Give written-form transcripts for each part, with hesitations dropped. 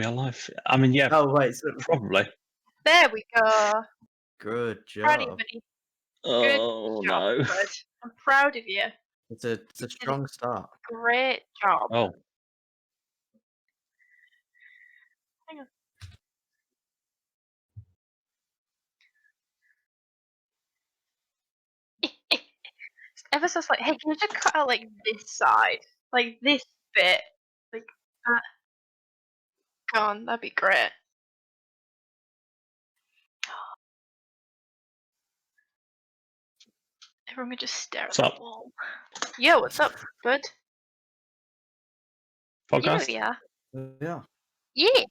Real life. I mean, yeah, Oh wait, so probably. There we go. good Proud of you, job. buddy. Oh Good job, no. bud. I'm proud of you. It's a strong start. Great job. Oh. Hang on. Ever so slightly. Hey, can you just cut out like this side, like this bit, like that? Go on, that'd be great. Everyone could just stare at What's the up? wall. Yo, what's up, bud? Podcast? Yeah. Yeah. Yeah.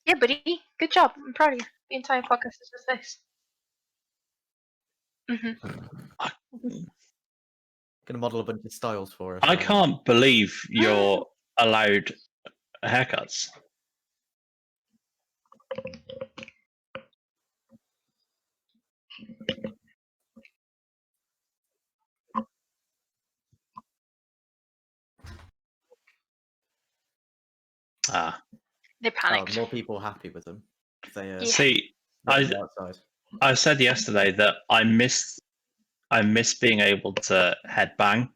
Yeah, buddy. Good job. I'm proud of you. The entire podcast is just this. Gonna model a bunch of styles for us. I can't believe you're allowed haircuts. Ah. They panicked. More people happy with them. They Yeah. See, outside. I said yesterday that I miss being able to headbang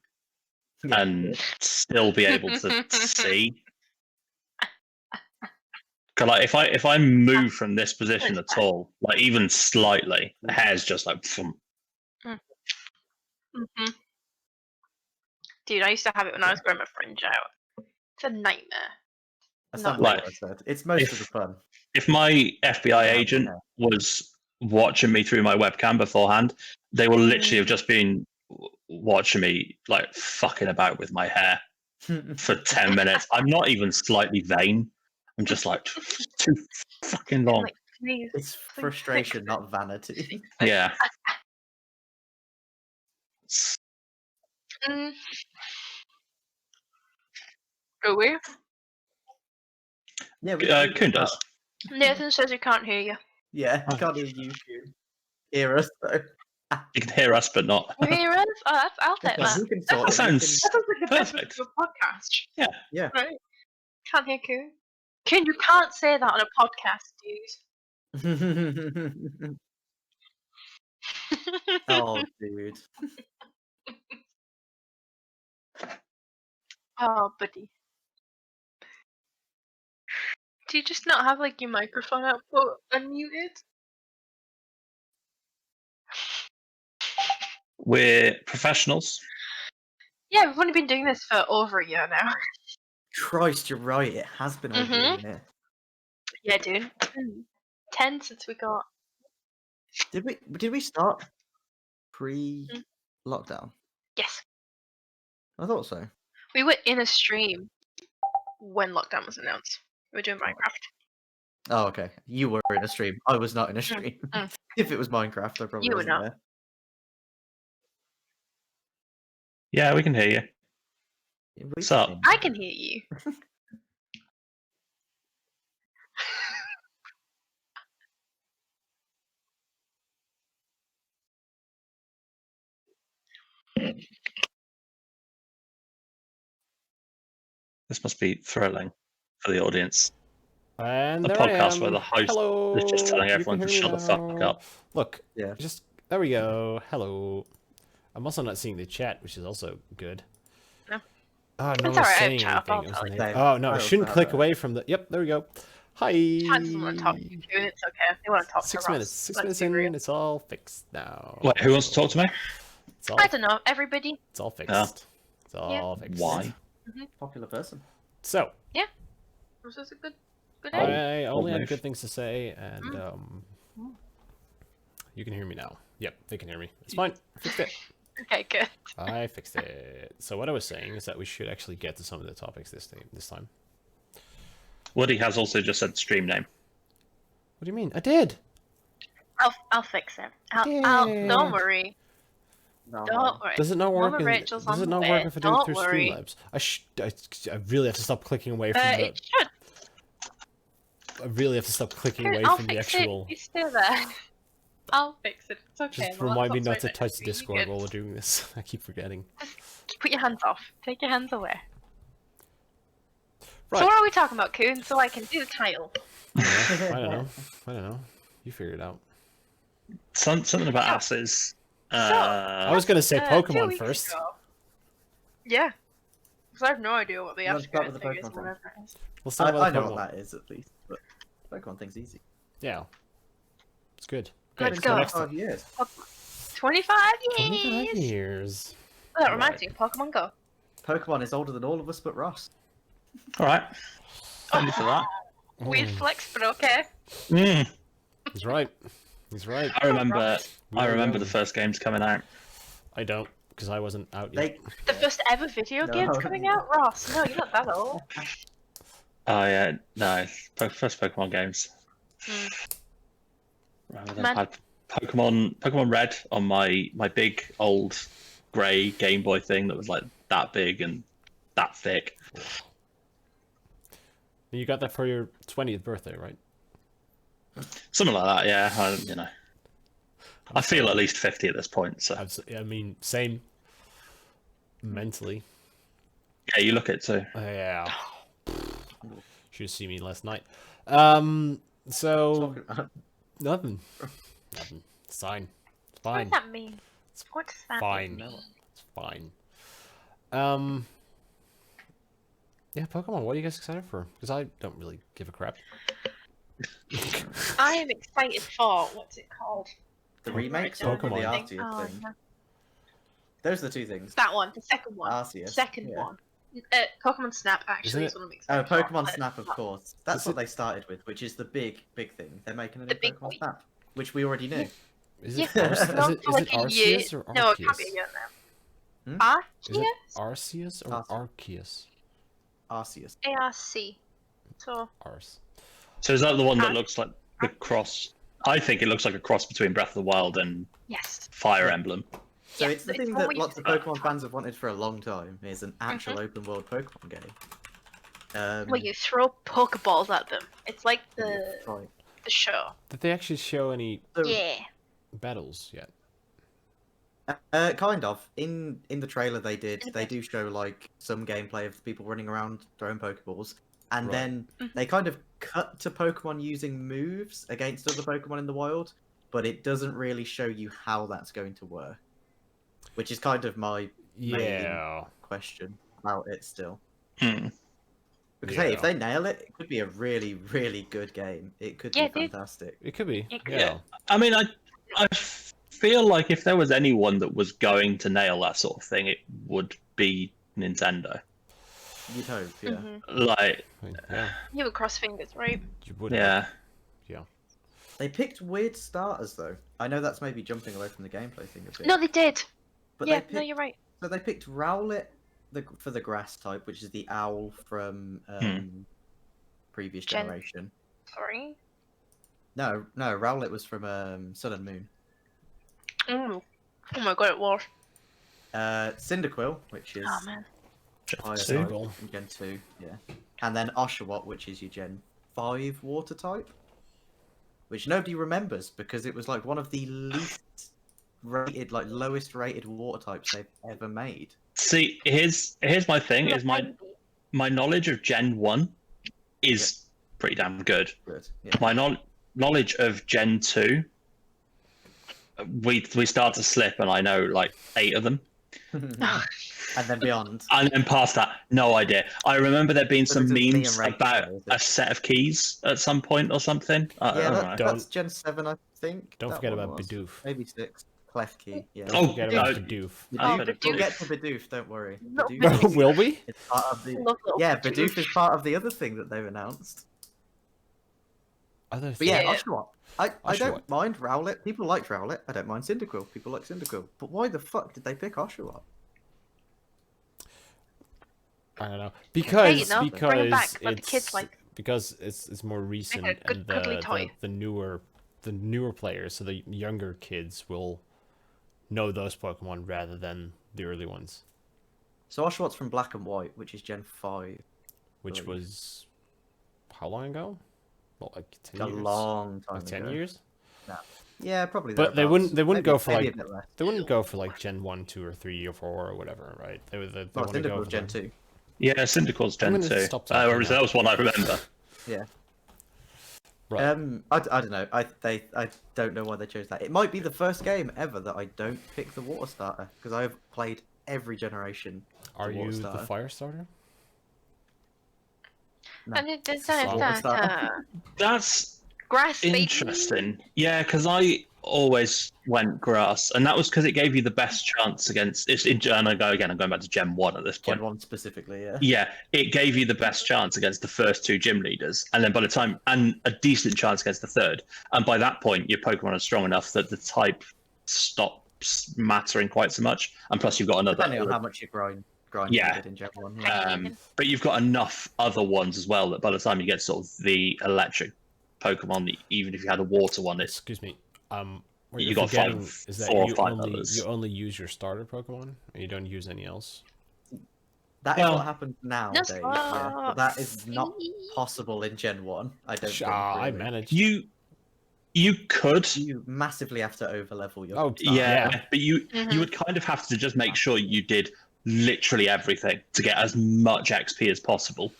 and still be able to see. Cause like if I move from this position at all, like even slightly, the hair's just like. Dude, I used to have it when I was growing my fringe out. It's a nightmare. That's Not not like- what I said. It's most of the fun. If my FBI agent was watching me through my webcam beforehand, they will literally have just been watching me like fucking about with my hair for 10 minutes. I'm not even slightly vain. I'm just like too fucking long. Like, please. It's frustration, not vanity. Yeah. Go where? Yeah, we Kuhn does. Nathan says he can't hear you. Yeah, I can't hear you. Hear us though. You can hear us, but not. You hear us? Oh, I'll take Well, that. we can That sort it. sounds That sounds like the best perfect. of a podcast. Yeah. Yeah. Right? Can't hear Coon. Coon, you can't say that on a podcast, dude. Oh, dude. Oh, buddy. Do you just not have like your microphone output unmuted? We're professionals. Yeah, we've only been doing this for over a year now. Christ, you're right. It has been over a year. Yeah, dude. 10 since we got. Did we start pre-lockdown? Yes. I thought so. We were in a stream when lockdown was announced. We were doing Minecraft. Oh, okay. You were in a stream. I was not in a stream. If it was Minecraft, I probably You were wasn't not. there. Yeah, we can hear you. Yeah, What's up? I can hear you. This must be thrilling for the audience. And The there I podcast am. where the host Hello. is just telling You everyone can to hear me shut the fuck now. up. Look, Yeah. just there we go. Hello. I'm also not seeing the chat, which is also good. No. Oh, no It's one's alright, saying chat, I'll anything. tell you. Oh no, I I'll shouldn't tell click her. away from the. Yep, there we go. Hi. Chat doesn't want to talk to you, Coon. It's okay. They want to talk 6 to minutes. Ross. 6 Let's minutes be in, real. it's all fixed now. Wait, who wants to talk to me? It's all, I don't know. Everybody. it's all fixed. Yeah. It's all fixed. Why? Popular person. So, This is a good Oh. day. I only have move. good things to say, and you can hear me now. Yep, they can hear me. It's fine. I fixed it. Okay, good. I fixed it. So what I was saying is that we should actually get to some of the topics this time. Woody has also just said stream name. What do you mean? I did. I'll fix it. I'll Yeah. don't worry. No. Don't worry. Does it not work? Mama Rachel's Does on it the not way. work if I do it Don't through worry. Streamlabs? I really have to stop clicking away from the. It should. I really have to stop clicking Coon, away I'll from the fix actual. it. You stay there. I'll fix it. It's okay. Just the remind me laptop's not right to next touch you. Discord You're while good. we're doing this. I keep forgetting. Just put your hands off. Take your hands away. Right. So what are we talking about, Coon? So I can do the title. Yeah, I don't know. You figure it out. Something about asses. I was gonna say 2 Pokemon weeks first. ago- Yeah. Because I have no idea what the Let's start after with the thing is, Pokemon thing. whatever it is. Let's talk about I know Pokemon. what that is at least, but Pokemon thing's easy. Yeah, it's good. Let's so go. next 5 time. years. 25 years! 25 years. Oh, that reminds me, Pokemon Go. Pokemon is older than all of us but Ross. All right. Thank you for that. Weird flex, but okay. Mm. He's right. He's right. I remember. We're I remember the young. first games coming out. I don't, because I wasn't out yet. The first ever video No. game's coming out? Ross, no, you're not that old. Oh yeah, no. First Pokemon games. Mm. Remember them? Man. I had Pokemon Red on my big old grey Game Boy thing that was like that big and that thick. You got that for your 20th birthday, right? Something like that, yeah. I feel at least 50 at this point, so I mean, same. Mentally. yeah, you look it too. Yeah. Should have seen me last night. So Talking about- nothing. Nothing. It's fine. It's What fine. does that mean? What does that Fine. mean? It's fine. Yeah, Pokemon. What are you guys excited for? Because I don't really give a crap. I am excited for, what's it called? The remakes Pokemon. or the Pokemon. Arceus Oh, thing? no. Those are the two things. That one, the second one. Arceus. Second yeah. one. Pokemon Snap actually Isn't is it- what I'm excited Oh, for. Pokemon but- Snap, of course. That's Is what it- they started with, which is the big thing. They're making a The new big Pokemon boy. Snap, which we already knew. Is Yeah, it, Arce- it's not is it, for is like it a year. Arceus or No, it can't be a Arceus? year now. Hmm? Is it Arceus? Arceus or Arceus. Arceus? Arceus. ARC. So, Arce. So is that the one that Huh? looks like the cross? I think it looks like a cross between Breath of the Wild and yes. Fire Yeah. Emblem. So Yes, it's the it's thing what that we lots of said. Pokemon fans have wanted for a long time is an actual open world Pokemon game. Where you throw Pokeballs at them. It's like the right. show. Did they actually show any So, Yeah. battles yet? kind of. In the trailer they did. They do show like some gameplay of people running around throwing Pokeballs, and Right. then they kind of cut to Pokemon using moves against other Pokemon in the wild, but it doesn't really show you how that's going to work, which is kind of my Yeah. question about it still. Hmm. Because hey, if Yeah. they nail it, it could be a really, really good game. It could Yeah, be dude. fantastic. It could be. It could Yeah. I mean, I feel like if there was anyone that was going to nail that sort of thing, it would be Nintendo. You'd hope, yeah. Mm-hmm. Like, Yeah. You would cross fingers, right? You would. yeah. They picked weird starters though. I know that's maybe jumping away from the gameplay thing a bit. No, they did. but Yeah, they picked, no, you're right. So they picked Rowlet for the grass type, which is the owl from previous Gen- generation. Sorry. No, Rowlet was from Sun and Moon. Oh my god, it was. Cyndaquil, which is Oh man. fire Two. type Cool. in Gen 2, yeah. And then Oshawott, which is your Gen 5 water type. Which nobody remembers because it was like one of the least rated, like lowest rated water types they've ever made. See, here's my thing: is my knowledge of Gen 1 is pretty damn good. Good. Yeah. My knowledge of Gen 2, we start to slip, and I know like 8 of them. And then beyond. And then past that, no idea. I remember there being some But it's memes Liam Rachel, about is it? a set of keys at some point or something. I Yeah, don't that, know. that's Gen 7, I think. Don't that forget one about was. Bidoof. Maybe 6. Clef key, yeah. Oh, Forget about no. Bidoof. Oh, Bidoof. Bidoof. We'll get to Bidoof, don't worry. No, Bidoof Will we? is part of the... Love little Yeah, Bidoof. Bidoof is part of the other thing that they've announced. Other But yeah, Yeah. Oshawott. I Oshawott. don't mind Rowlet. People like Rowlet. I don't mind Cyndaquil. People like Cyndaquil. But why the fuck did they pick Oshawott? I don't know Hey, because you know, bring 'em back, let the it's kids like- because it's more recent good- and cuddly toy. the newer players, so the younger kids will know those Pokemon rather than the early ones, So Oshawott's from Black and White, which is Gen 5. which Believe. was how long ago? Well, like 10 A years. long time Like 10 ago. years. Yeah, probably. But they thereabouts. wouldn't go for maybe like a bit less. they wouldn't go for like Gen 1, 2, or 3, or 4 or whatever, right? They Oh, want to go Cyndaquil's for Gen the- 2. Yeah, Cyndaquil's Gen gonna 2. stop talking now. That was one I remember. Yeah. Right. I don't know. I don't know why they chose that. It might be the first game ever that I don't pick the water starter because I've played every generation. Are water you starter. the fire starter? No. And Water starter. That's grass, baby. interesting. Yeah, because I always went grass, and that was because it gave you the best chance against. And I'm going back to Gen 1 at this Gen point. 1 specifically, yeah. Yeah, it gave you the best chance against the first two gym leaders, and then by the time, and a decent chance against the third. And by that point, your Pokemon are strong enough that the type stops mattering quite so much. And plus, you've got another. Depending on how much you grind Yeah. in Gen 1. Yeah. But you've got enough other ones as well that by the time you get sort of the electric Pokemon, even if you had a water one, it's Excuse me. What You you're got forgetting five- is that 4 or you 5 only others. you only use your starter Pokemon and you don't use any else. That is Well- what happens nowadays. Yeah. But that is not possible in Gen 1. I don't think. I Really. managed. you could. You massively have to overlevel your. Oh, starter. Yeah, but you Mhm. would kind of have to just make sure you did literally everything to get as much XP as possible.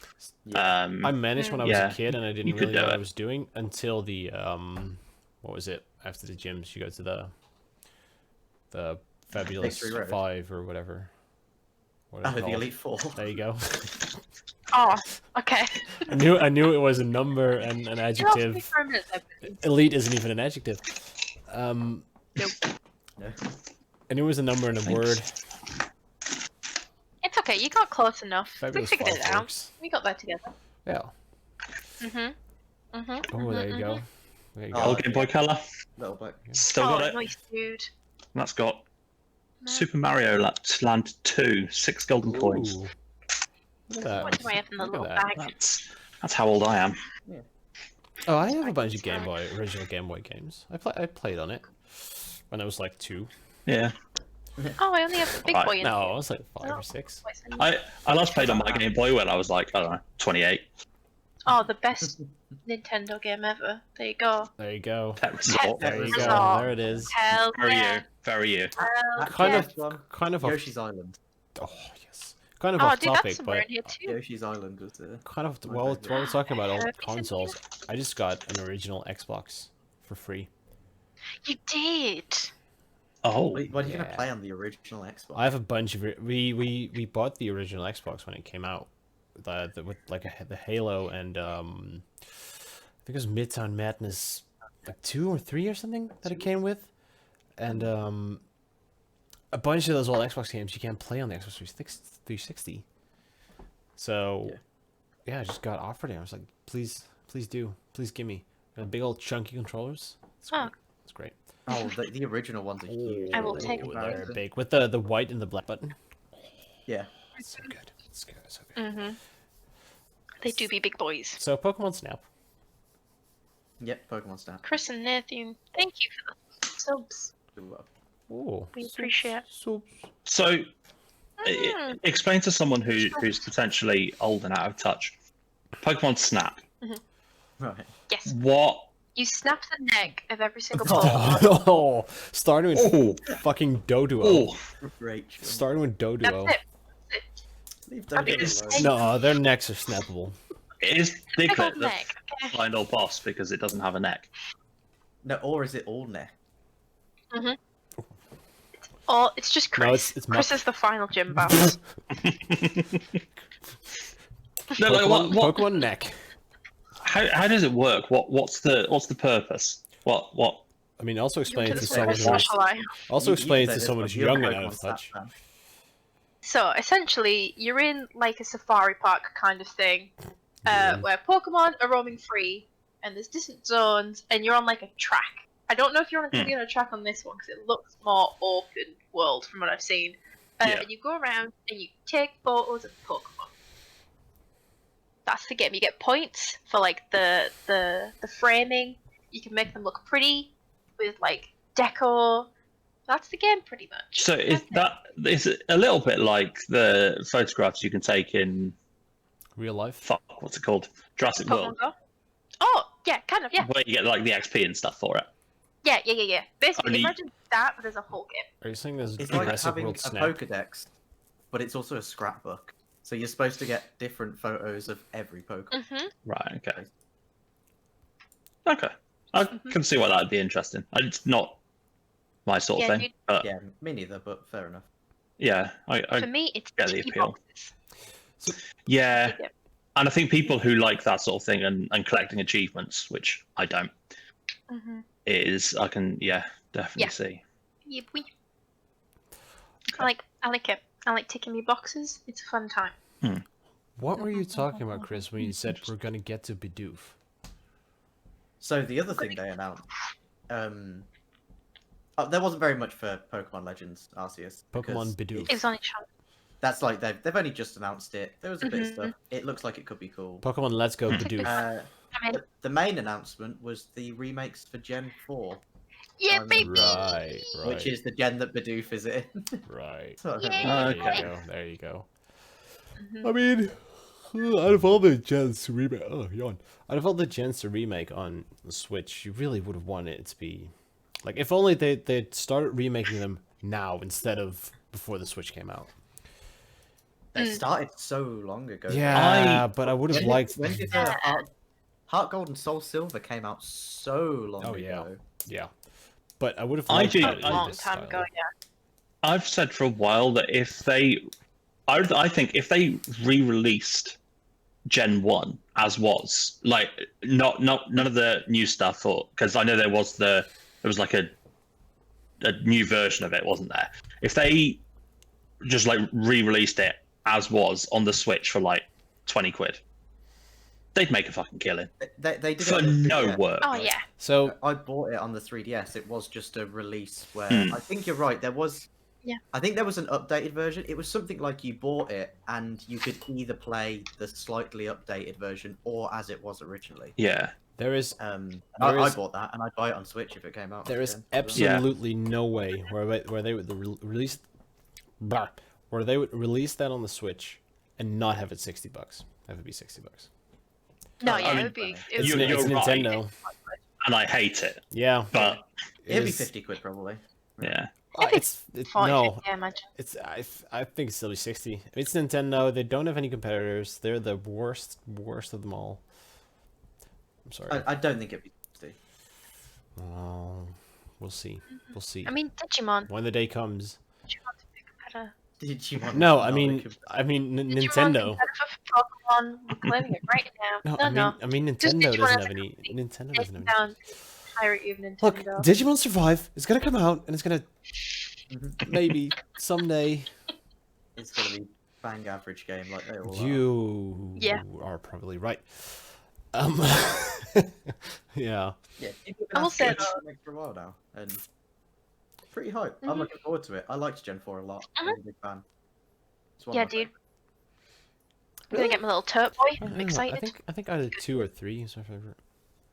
Yeah. I managed when I was Yeah, a kid and I didn't you could really know do what I it. was doing until the what was it? After the gyms, you go to the Fabulous Victory Road. 5 or whatever. What are Oh, they the called? Elite Four. There you go. Oh, okay. I knew it was a number and an adjective. Elite isn't even an adjective. No. I knew it was a number and a word. It's okay. You got close enough. Fabulous we figured 5 it out. works. We got that together. Yeah. Mhm. Mhm. Oh, there you go. There you go. Oh, Old Game Boy Color, Little bit. still Oh, got it. nice, dude. That's got No. Super Mario Land 2, 6 golden coins. Ooh. Look at What that. do I have in the Look at little that. bag? That's how old I am. Oh, I have a bunch of original Game Boy games. I played on it when I was like 2. Yeah, Oh, I only have the big Right, boy in No, I here. was like 5 Oh. or 6. I last played on my Game Boy when I was like, I don't know, 28. Oh, the best Nintendo game ever. There you go. There you go. That resort. There you Resort. go. There it is. Hell Very yeah. you, very you. Hell Kind yeah. of- One. Kind of off. Yoshi's Island. Oh yes. Kind of Oh, off dude, topic, that's somewhere but in here too. Yoshi's Island was kind of. my Well, favourite. while we're talking about old Have you seen consoles, I just got an original Xbox for free. You did. Oh, What are you Yeah. gonna play on the original Xbox? I have a bunch of we bought the original Xbox when it came out, with like the Halo and I think it was Midtown Madness, like 2 or 3 or something that it came with, and a bunch of those old Xbox games you can't play on the Xbox 360. So yeah, I just got offered it. I was like, please do, please give me. And big old chunky controllers. It's Oh. great. It's great. Oh, the original ones are huge. I will in take They're comparison. big with the white and the black button. Yeah. It's so good. It's good. It's so good. Mhm. They do be big boys. So Pokemon Snap. Yep, Pokemon Snap. Chris and Nathan, thank you for the subs. Ooh, We appreciate. soups. so Mm. explain to someone who's potentially old and out of touch. Pokemon Snap. Right. Yes. What? You snap the neck of every single Pokemon. Oh, starting with Oh, fucking Doduo. oh, Rachel. Starting with That's Doduo. it. Leave I mean, Dodo it's- alone. No, their necks are snappable. is Big Diglett old the neck. Okay. final boss because it doesn't have a neck? No, or is it all neck? Oh, it's just Chris. No, it's Chris is the final gym boss. No, like, Pokemon, what? Pokemon neck. How does it work? What's the purpose? What? I mean, also explain To it the to someone Super who's Special Eye. also You explain it say to this someone one, who's you're a young and out Pokemon of Snap touch. fan. So essentially, you're in like a safari park kind of thing, where Pokemon are roaming free, and there's distant zones, and you're on like a track. I don't know if you're going to be on a track on this one because it looks more open world from what I've seen. Yeah. And you go around and you take photos of Pokemon. That's the game. You get points for like the framing. You can make them look pretty with like decor. That's the game pretty much. So is it a little bit like the photographs you can take in Real life. fuck, what's it called? Jurassic World, Pokemon Go? Oh, yeah, kind of, yeah. where you get like the XP and stuff for it. Yeah. Basically, Only- imagine that, but there's a whole game. Are you saying there's It's like Jurassic having World a Snap? Pokedex, but it's also a scrapbook. So you're supposed to get different photos of every Pokemon. Right. Okay. Okay. I can see why that'd be interesting. It's not my sort of Yeah, thing, dude. but Yeah, me neither, but fair enough. yeah, I For me, it's get the sticky appeal. boxes. Yeah, Dig it. and I think people who like that sort of thing and collecting achievements, which I don't, is I can definitely see. Yep, I like it. I like ticking me boxes. It's a fun time. What were you talking about, Chris, when you said we're gonna get to Bidoof? So the other thing they announced, there wasn't very much for Pokemon Legends Arceus. Pokemon because Bidoof. It was on its channel. That's like they've only just announced it. There was a bit of stuff. It looks like it could be cool. Pokemon Let's Go Bidoof. I mean, The main announcement was the remakes for Gen 4, yeah, baby. Right, which is the gen that Bidoof is in. right. So, Yeah. There you go. There you go. I mean, out of all the gens to remake, out of all the gens to remake on the Switch, you really would have wanted it to be, like, if only they started remaking them now instead of before the Switch came out. They started so long ago. Yeah, but I would have liked. When did Heart Gold and Soul Silver came out so long ago? Yeah, but I would have I liked do- that in A long this time style. ago, yeah. I've said for a while that I think if they re-released Gen 1 as was, like not none of the new stuff, or because I know there was like a new version of it, wasn't there? If they just like re-released it as was on the Switch for like 20 quid, they'd make a fucking killing They did it for on the no 3DS. work. Oh yeah. So I bought it on the 3DS. It was just a release where Hmm. I think you're right. There was. Yeah. I think there was an updated version. It was something like you bought it and you could either play the slightly updated version or as it was originally. Yeah, there is I is- bought that and I'd buy it on Switch if it came out. there is again. absolutely no way where they would release where they would release that on the Switch and not have it $60. Have it be $60. No, I yeah, mean, it would be. It It's, would be. You're it's right. Nintendo. and I hate it, Yeah, but It'd be is- 50 quid probably. yeah. it's no. Yeah, imagine. It's I think it's still be 60. It's Nintendo. They don't have any competitors. They're the worst of them all. I'm sorry. I don't think it'd be 60. Oh, we'll see. We'll see. I mean, Digimon. When the day comes. Digimon's a bit better. Digimon. No, is I not mean, a com- Digimon's Nintendo. better for Pokemon. We're claiming it right now. No, I mean Just Nintendo Digimon doesn't as have a any. company. Nintendo doesn't have any. Down hierarchy of Nintendo. Look, Digimon Survive is gonna come out, and it's gonna Mhm. maybe someday. It's gonna be bang average game like they all are. You Yeah. are probably right. Yeah. Yeah, you've been I will asking say us though- to make for a while now, and pretty hype. Mhm. I'm looking forward to it. I liked Gen 4 a lot. I'm a big fan. It's one Yeah, of my dude. favourites. I'm gonna get my little turp boy. I don't I'm know, excited. I think either 2 or 3 is my favorite.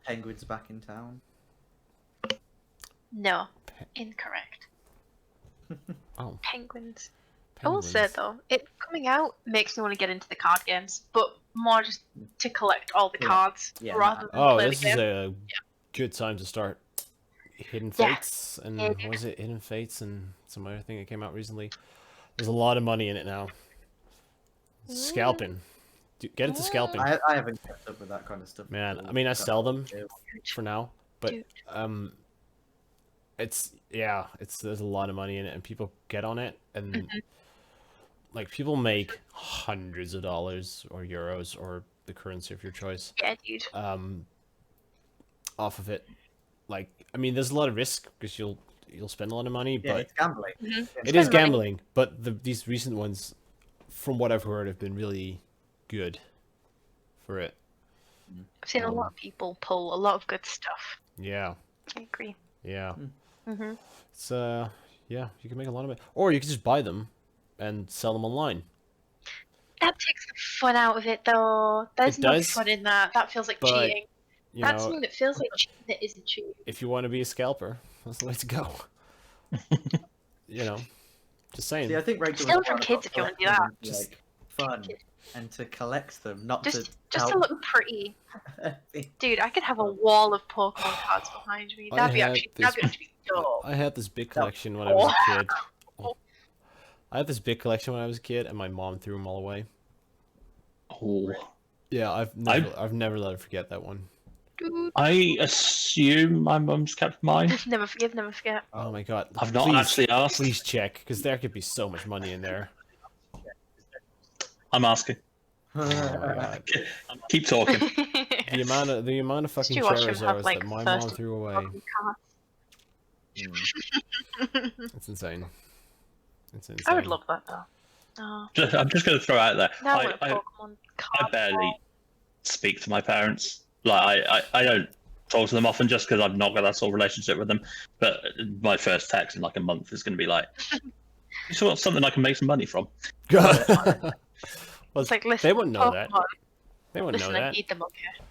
Penguin's back in town. No, Pe- incorrect. Oh, Penguins. I will say Penguins. though, it coming out makes me want to get into the card games, but more just to collect all the Yeah. cards Yeah, rather than Oh, play this the is game. a good time to start. Hidden Yeah. Fates and Yeah, what was it Hidden Fates and some other thing that came out recently. There's a lot of money in it now. Scalping. Get into scalping. I haven't kept up with that kind of stuff. Man, at all. I mean, I That's sell them what for now, but Dude. it's there's a lot of money in it, and people get on it, and Mm-hmm. like people make hundreds of dollars or euros or the currency of your choice Yeah, dude. off of it. Like, I mean, there's a lot of risk because you'll spend a lot of money, Yeah, but it's gambling. Mhm. it is Spend money. gambling. But these recent ones, from what I've heard, have been really good for it. I've seen a lot of people pull a lot of good stuff. Yeah, I agree. yeah. Mm-hmm. It's yeah, you can make a lot of it, or you can just buy them and sell them online. That takes the fun out of it, though. There's It no does, fun in that. That feels like but, cheating. You That's know, something that feels like cheating that isn't cheating. if you want to be a scalper, that's the way to go. You know, just saying. See, I think Rachel Steal was from right kids about if you wanna do collecting that. them to, like, fun and to collect them, not Just to to look pretty. Dude, I could have a wall of Pokemon cards behind me. I That'd be had actually this- dope. I had this big collection when I was a kid. I had this big collection when I was a kid, and my mom threw them all away. Oh. Yeah, I've never let her forget that one. I assume my mum's kept mine. Never forgive, never forget. Oh my god. I've not Please- actually asked. Please check, because there could be so much money in there. I'm asking. Oh my god. Keep talking. The amount of fucking you watch him Charizards have, like, that my first mom threw away. It's insane. It's insane. I would love that though. Oh, I'm just going to throw out there. now with a I Pokemon card. barely speak to my parents. Like I don't talk to them often just because I've not got that sort of relationship with them. But my first text in like a month is going to be like, "You saw something I can make some money from." Well, It's like, listen, they wouldn't know that. Pokemon, They wouldn't listen, know I that. need them, okay?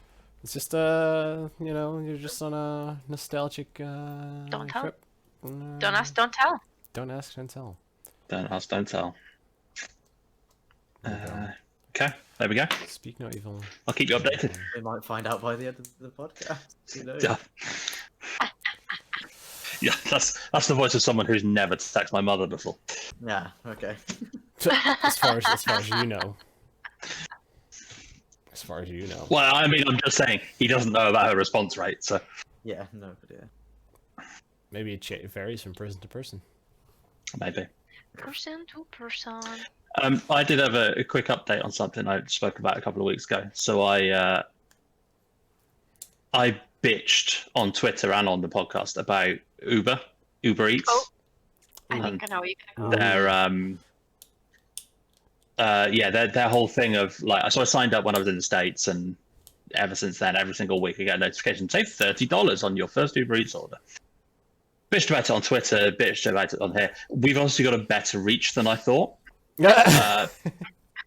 It's just you're just on a nostalgic Don't tell. trip. Don't ask, don't tell. Don't ask, don't tell. Don't ask, don't tell. There you go. Okay, there we go. Speak no evil. I'll keep you updated. We might find out by the end of the podcast. You know? Yeah. Yeah, that's the voice of someone who's never texted my mother before. Yeah. Okay. As far as you know. As far as you know. Well, I mean, I'm just saying he doesn't know about her response rate, so Yeah. No. But yeah. Maybe it varies from person to person. maybe. Person to person. I did have a quick update on something I spoke about a couple of weeks ago. So I bitched on Twitter and on the podcast about Uber Eats. Oh. I And think I know where you're gonna go. their whole thing of like, so I signed up when I was in the States, and ever since then, every single week I get a notification, save $30 on your first Uber Eats order. Bitched about it on Twitter, bitched about it on here. We've obviously got a better reach than I thought.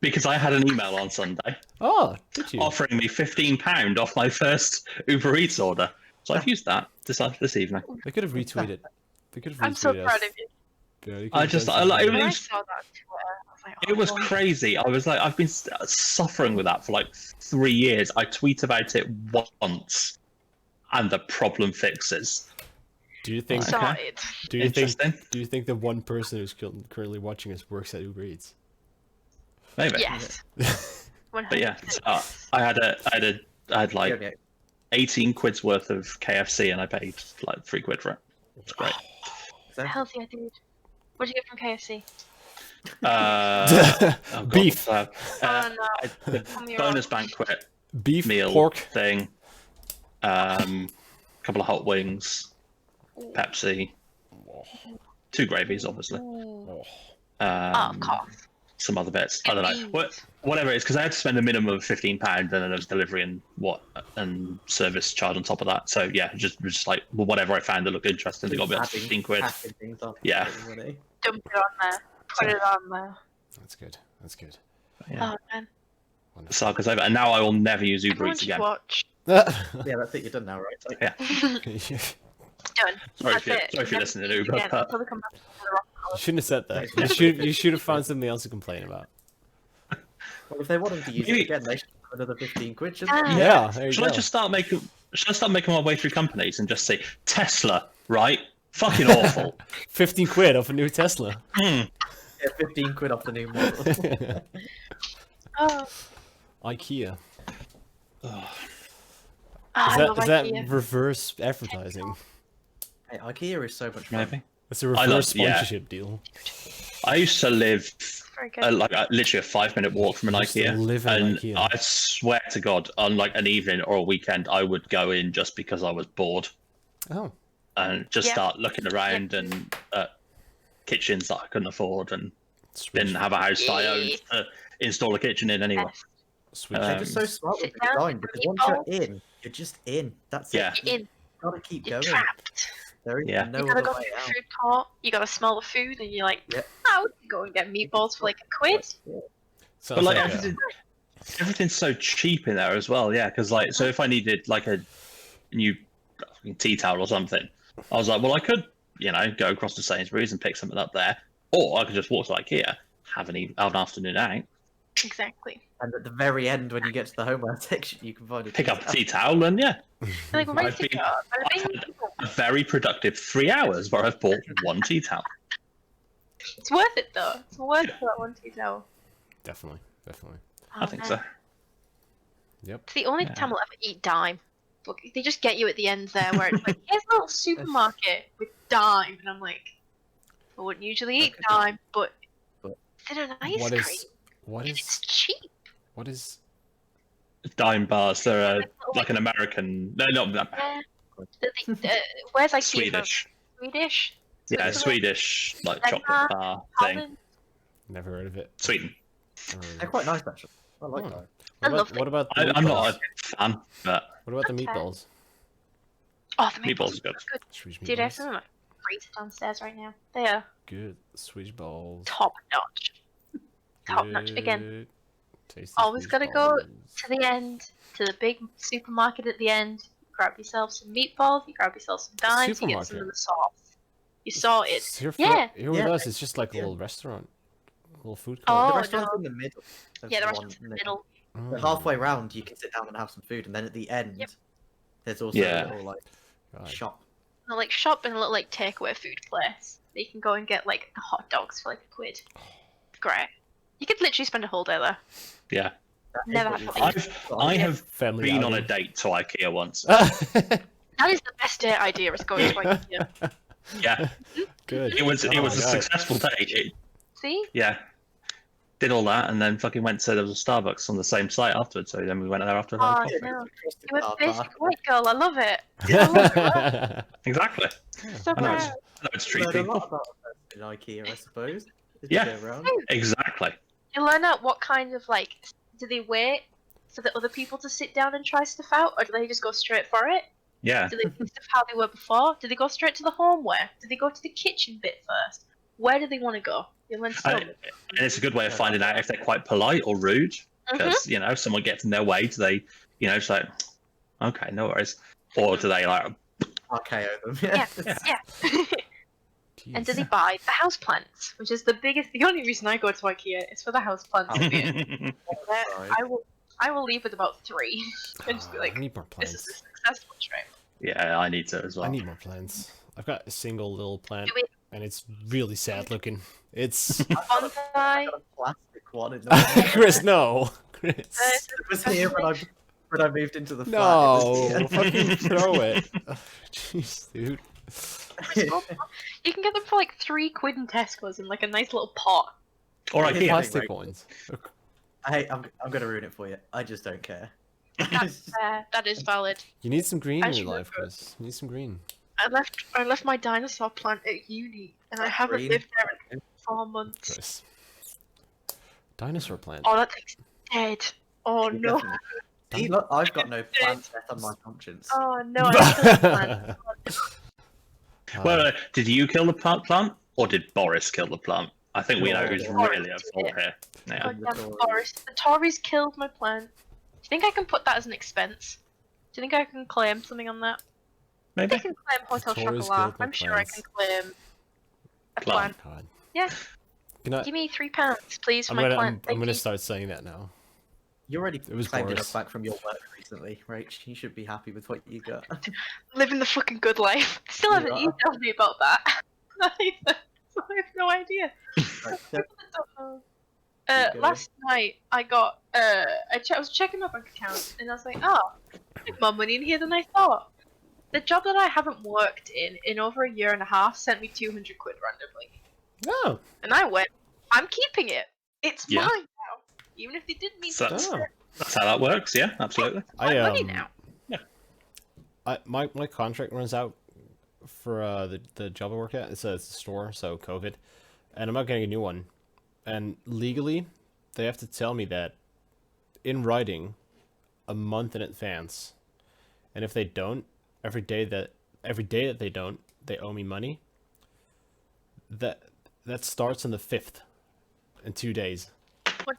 Because I had an email on Sunday Oh, did you? offering me £15 off my first Uber Eats order. So I've used that this evening. They could have retweeted. They could have retweeted I'm so us. proud of you. Yeah, they could I have just- done I like- something. When I was- saw that on Twitter, I was like, oh, It was God. crazy. I was like, I've been suffering with that for like 3 years. I tweet about it once, and the problem fixes. Do you think? Okay. Sorted. Do you think? Interesting. Do you think the one person who's currently watching us works at Uber Eats? Maybe. Yes. But yeah, 100%. so, I had like Okay. 18 quid's worth of KFC, and I paid like £3 for it. It's great. So, Healthier dude. What did you get from KFC? Oh God, Beef. what's that? Oh no. The Tell me bonus wrong. banquet Beef, meal pork. thing. Couple of hot wings, Pepsi, 2 gravies, obviously. Ooh. Oh. Of course. Some other bits. I Get don't know. beans. Whatever it is, because I had to spend a minimum of £15, and then there was delivery and service charge on top of that. So yeah, just like whatever I found that looked interesting, they got me at adding- £15. adding things on, Yeah. getting money. Dump it on there. Put it on there. That's good. That's good. Yeah. Oh man. Wonderful. Saga's over, and now I will never use Uber Everyone Eats should again. watch. Yeah, that's it. You're done now, right? Like, Yeah. Done. Sorry That's if you're, it. sorry if you're Never listening, do it Uber. again But until they come back to the rock You college. shouldn't have said that. You should have found something else to complain about. well, if they want them to use Maybe- it again, they should have another 15 quid, shouldn't they? Yeah, there you should go. I just start making? Should I start making my way through companies and just say Tesla? Right? Fucking awful. 15 quid off a new Tesla. Yeah, 15 quid off the new model. Oh, IKEA. I love Is that IKEA. reverse advertising? Hey, IKEA is so much fun. Maybe. It's a I reverse love- yeah. sponsorship deal. I used to live Very good. literally a 5-minute walk from an I used to IKEA, live in an and IKEA. I swear to God, on like an evening or a weekend, I would go in just because I was bored Oh. and just Yeah. start looking around and kitchens that I couldn't afford and Switch. didn't have a house I owned to install a kitchen in anyway. Yes. Switch. They're just so smart with Sit the down, design because once you're meatballs. in, you're just in. That's Yeah. it. You're in. You gotta keep You're going. trapped. There is Yeah. no You gotta other go way to the out. food court. You gotta smell the food, and you're like, Yep. I would go and get meatballs for like £1. Sounds But like a- everything's so cheap in there as well. Yeah, because like, so if I needed like a new tea towel or something, I was like, well, I could, go across to Sainsbury's and pick something up there, or I could just walk to IKEA, have an afternoon out, Exactly. And at the very end, when you get to the homeware section, you can find a pick up a towel. tea towel, and yeah, You're like, right I've to been- go. But I I've think had a very productive 3 hours where I've bought one tea towel. it's worth it though. It's worth it for that one tea towel. Definitely. Definitely. I think so. Yep. It's the only Yeah. time I'll ever eat dime. Look, they just get you at the end there, where it's like, here's a little supermarket with dime, and I'm like, I wouldn't usually eat Okay. dime, but But- is it an ice What cream? is what And it's is cheap. what is Dime bars. They're Like, like an American. No, not Yeah. Where's IKEA Swedish. from? Swedish? Yeah, Switzerland? Swedish like Denmark, chocolate bar thing. Holland? never heard of it? Sweden. Never heard of They're it. quite nice actually. I like Hmm. that. I What love about, what about the I'm meatballs? not a fan, but What about the Okay. meatballs? Oh, the meatballs meatballs are good. are good. Swedish Dude, I have meatballs. some in my freezer downstairs right now. They are Good Swedish balls. top notch. Top notch. Again, Good, tasty always Swedish gotta go balls. to the end, to the big supermarket at the end. Grab yourself some meatballs, you grab yourself some dimes, you get some Supermarket? of the sauce. You saw it. Here, Yeah. here with Yeah. us, it's just like a Yeah. little restaurant, a little food Oh, court. The restaurant's no. in the middle. of Yeah, the one restaurant's in the middle. But Mm. halfway round, you can sit down and have some food, and then at the end, Yep. there's also Yeah. a little like God. shop. A like shop and a little like takeaway food place. You can go and get like the hot dogs for like £1. Great. You could literally spend a whole day there. Yeah. That is Never what had we to do. I've But I yeah, have Family been on a outing. date to IKEA once. That is the best date idea, is going to IKEA. Yeah, Good. it was Oh a my God. successful date. See? Yeah, did all that and then fucking went to there was a Starbucks on the same site afterwards. So then we went there after and had a Oh, coffee. no. Trusted You're a car basic park. white girl, I love it. I love it. Exactly. So I know it's, proud. I know it's treat Learned a lot people. about a person in IKEA, I suppose. as Yeah. you go around. Exactly. You learn out what kind of like, do they wait for the other people to sit down and try stuff out, or do they just go straight for it? Yeah. Do they do stuff how they were before? Do they go straight to the homeware? Do they go to the kitchen bit first? Where do they want to go? You learn so much. And it's a good way of finding out if they're quite polite or rude. Mhm. Because you know, if someone gets in their way, do they, you know, just like, okay, no worries, or do they like, RKO them. Yeah, Yeah. yeah. And do they buy the house plants, which is the only reason I go to IKEA is for the house plants. Right. I will leave with about 3 and just be I like, need more this is a plants. successful trip. yeah, I need to as well. I need more plants. I've got a single little plant, Do we- and it's really sad looking. It's Bonsai. I've got a plastic one in the window. Chris. No, Chris. It was here when I moved into the flat. No, It was fucking throw it. Jeez, dude. You can get them for like £3 in Tesco's in like a nice little pot. Or It's IKEA. plastic. Plastic ones. Hey, I'm gonna ruin it for you. I just don't care. That is valid. You need some green in As your you life, were. Chris. You need some green. I left my dinosaur plant at uni, and I haven't Green. lived there in 4 months. Chris. Dinosaur plant. Oh, that thing's dead. Oh no. See, look, I've got no plants left on my conscience. Oh no, I killed the plant. Well, did you kill the plant, or did Boris kill the plant? I think we know who's Boris really at did fault it. here. Yeah. Oh, damn it, Boris. The Tories killed my plant. Do you think I can put that as an expense? Do you think I can claim something on that? I Maybe. can claim Hotel Tories Chocolat. killed my I'm sure I plants. can claim a Plant. plant. God. Yeah. Can I, Give me £3, please, for I'm my gonna, plant. I'm Thank gonna you. start saying that now. You already It was claimed Boris. enough back from your work recently, right? You should be happy with what you got. Living the fucking good life. Still You haven't are. emailed me about that. Either. So I have no idea. Right, so- Keep going. Last night I got I was checking my bank account and I was like, oh, there's more money in here than I thought. The job that I haven't worked in over a year and a half sent me 200 quid randomly, Oh. and I went, I'm keeping it. It's Yeah. mine now, even if they didn't mean So to. that's, Oh. that's how that works. Yeah, absolutely. My money now. My contract runs out for the job I work at. It's a store, so COVID, and I'm not getting a new one. And legally, they have to tell me that in writing, a month in advance. And if they don't, every day that they don't, they owe me money. That starts on the 5th, in 2 days. What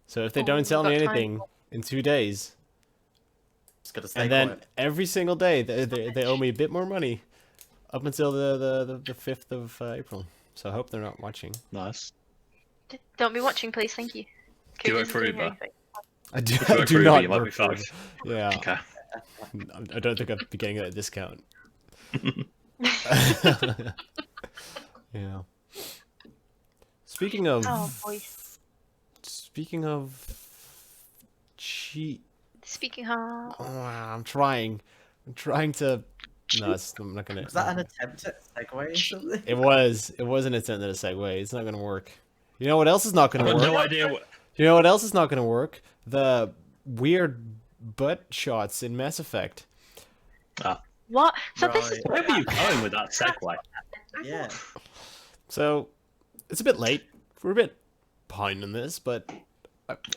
So if they Oh, don't tell me we've got time. anything in 2 days, Just gotta stay and then quiet. every single day they owe me a bit more money, up until the 5th of April. So I hope they're not watching. Nice. Don't be watching, please. Thank you. Do you work Kyrgyz for isn't doing Uber? anything. I do, If you I work do for Uber, not you might be work for fucked. Yeah, Okay. I don't think I'd be getting that discount. Yeah. Speaking of Oh boy. Speaking of cheap Speaking of, Oh, I'm trying to. No, I'm not gonna. Was that an attempt at segue or something? It was an attempt at a segue. It's not gonna work. You know what else is not I've gonna got work? no idea what. You know what else is not gonna work? The weird butt shots in Mass Effect. what? So this is Right. Where were you going with that segue? Yeah. So it's a bit late. We're a bit behind on this, but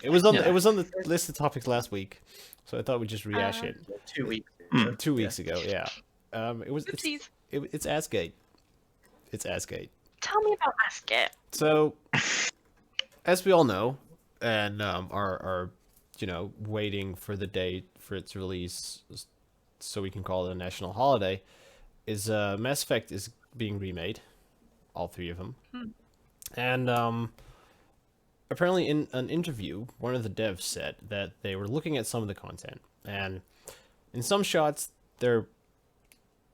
it was on Yeah. it was on the list of topics last week, so I thought we'd just rehash it. 2 weeks. Hmm. 2 weeks ago, yeah. It's Oopsies. Asgate. It's Asgate. Tell me about Asket. So, as we all know, and are waiting for the date for its release, so we can call it a national holiday, is Mass Effect is being remade, all 3 of them, and apparently in an interview, one of the devs said that they were looking at some of the content, and in some shots they're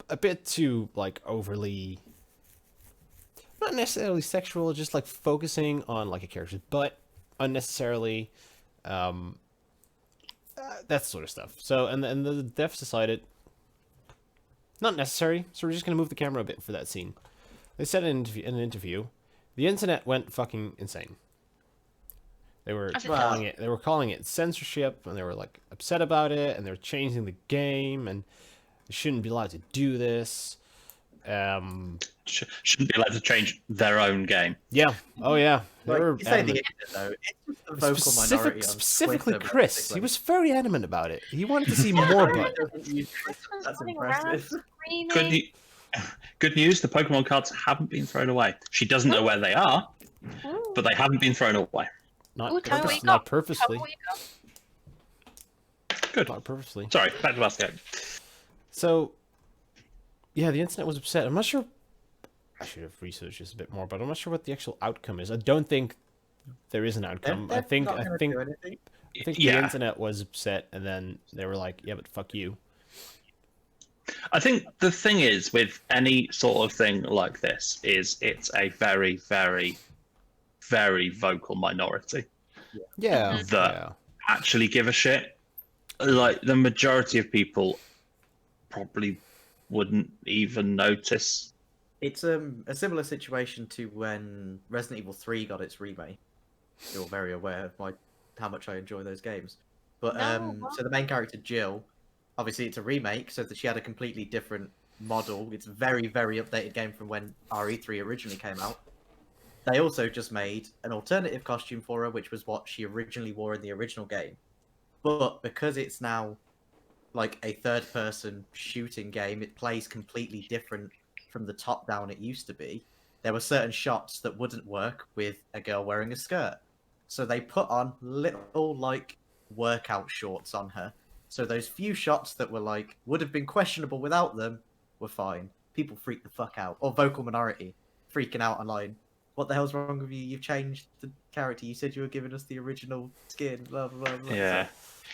a bit too like overly, not necessarily sexual, just like focusing on like a character's butt unnecessarily, that sort of stuff. So and the devs decided not necessary, so we're just gonna move the camera a bit for that scene. They said in an interview, the internet went fucking insane. They were As it calling it censorship, and they were like upset about it, and they were changing the game, and they shouldn't be allowed to do this. Shouldn't be allowed to change their own game. Yeah. Oh yeah. They were You say the adamant. internet, though. It's just the vocal minority on Specifically Twitter, Chris. basically. He was very adamant about it. He wanted to see more butt. That's running around impressive. screaming. Good news, the Pokemon cards haven't been thrown away. She doesn't know where they are, Ooh. but they haven't been thrown away. Ooh, tell me what you got. Not purposely. Tell me what you got. Good. Not purposely. Sorry, back to basket. So, yeah, the internet was upset. I'm not sure. I should have researched this a bit more, but I'm not sure what the actual outcome is. I don't think there is an outcome. I think the internet was upset, and then they were like, "Yeah, but fuck you." I think the thing is with any sort of thing like this is it's a very, very, very vocal minority Yeah. that actually give a shit. Like the majority of people probably wouldn't even notice. It's a similar situation to when Resident Evil 3 got its remake. You're very aware of how much I enjoy those games. But so the main character Jill, obviously it's a remake, so that she had a completely different model. It's a very, very updated game from when RE3 originally came out. They also just made an alternative costume for her, which was what she originally wore in the original game. But because it's now like a third-person shooting game, it plays completely different from the top down it used to be. There were certain shots that wouldn't work with a girl wearing a skirt. So they put on little like workout shorts on her. So those few shots that were like would have been questionable without them were fine. People freaked the fuck out. Or vocal minority freaking out online. What the hell's wrong with you? You've changed the character. You said you were giving us the original skin. Blah blah blah. blah. Yeah.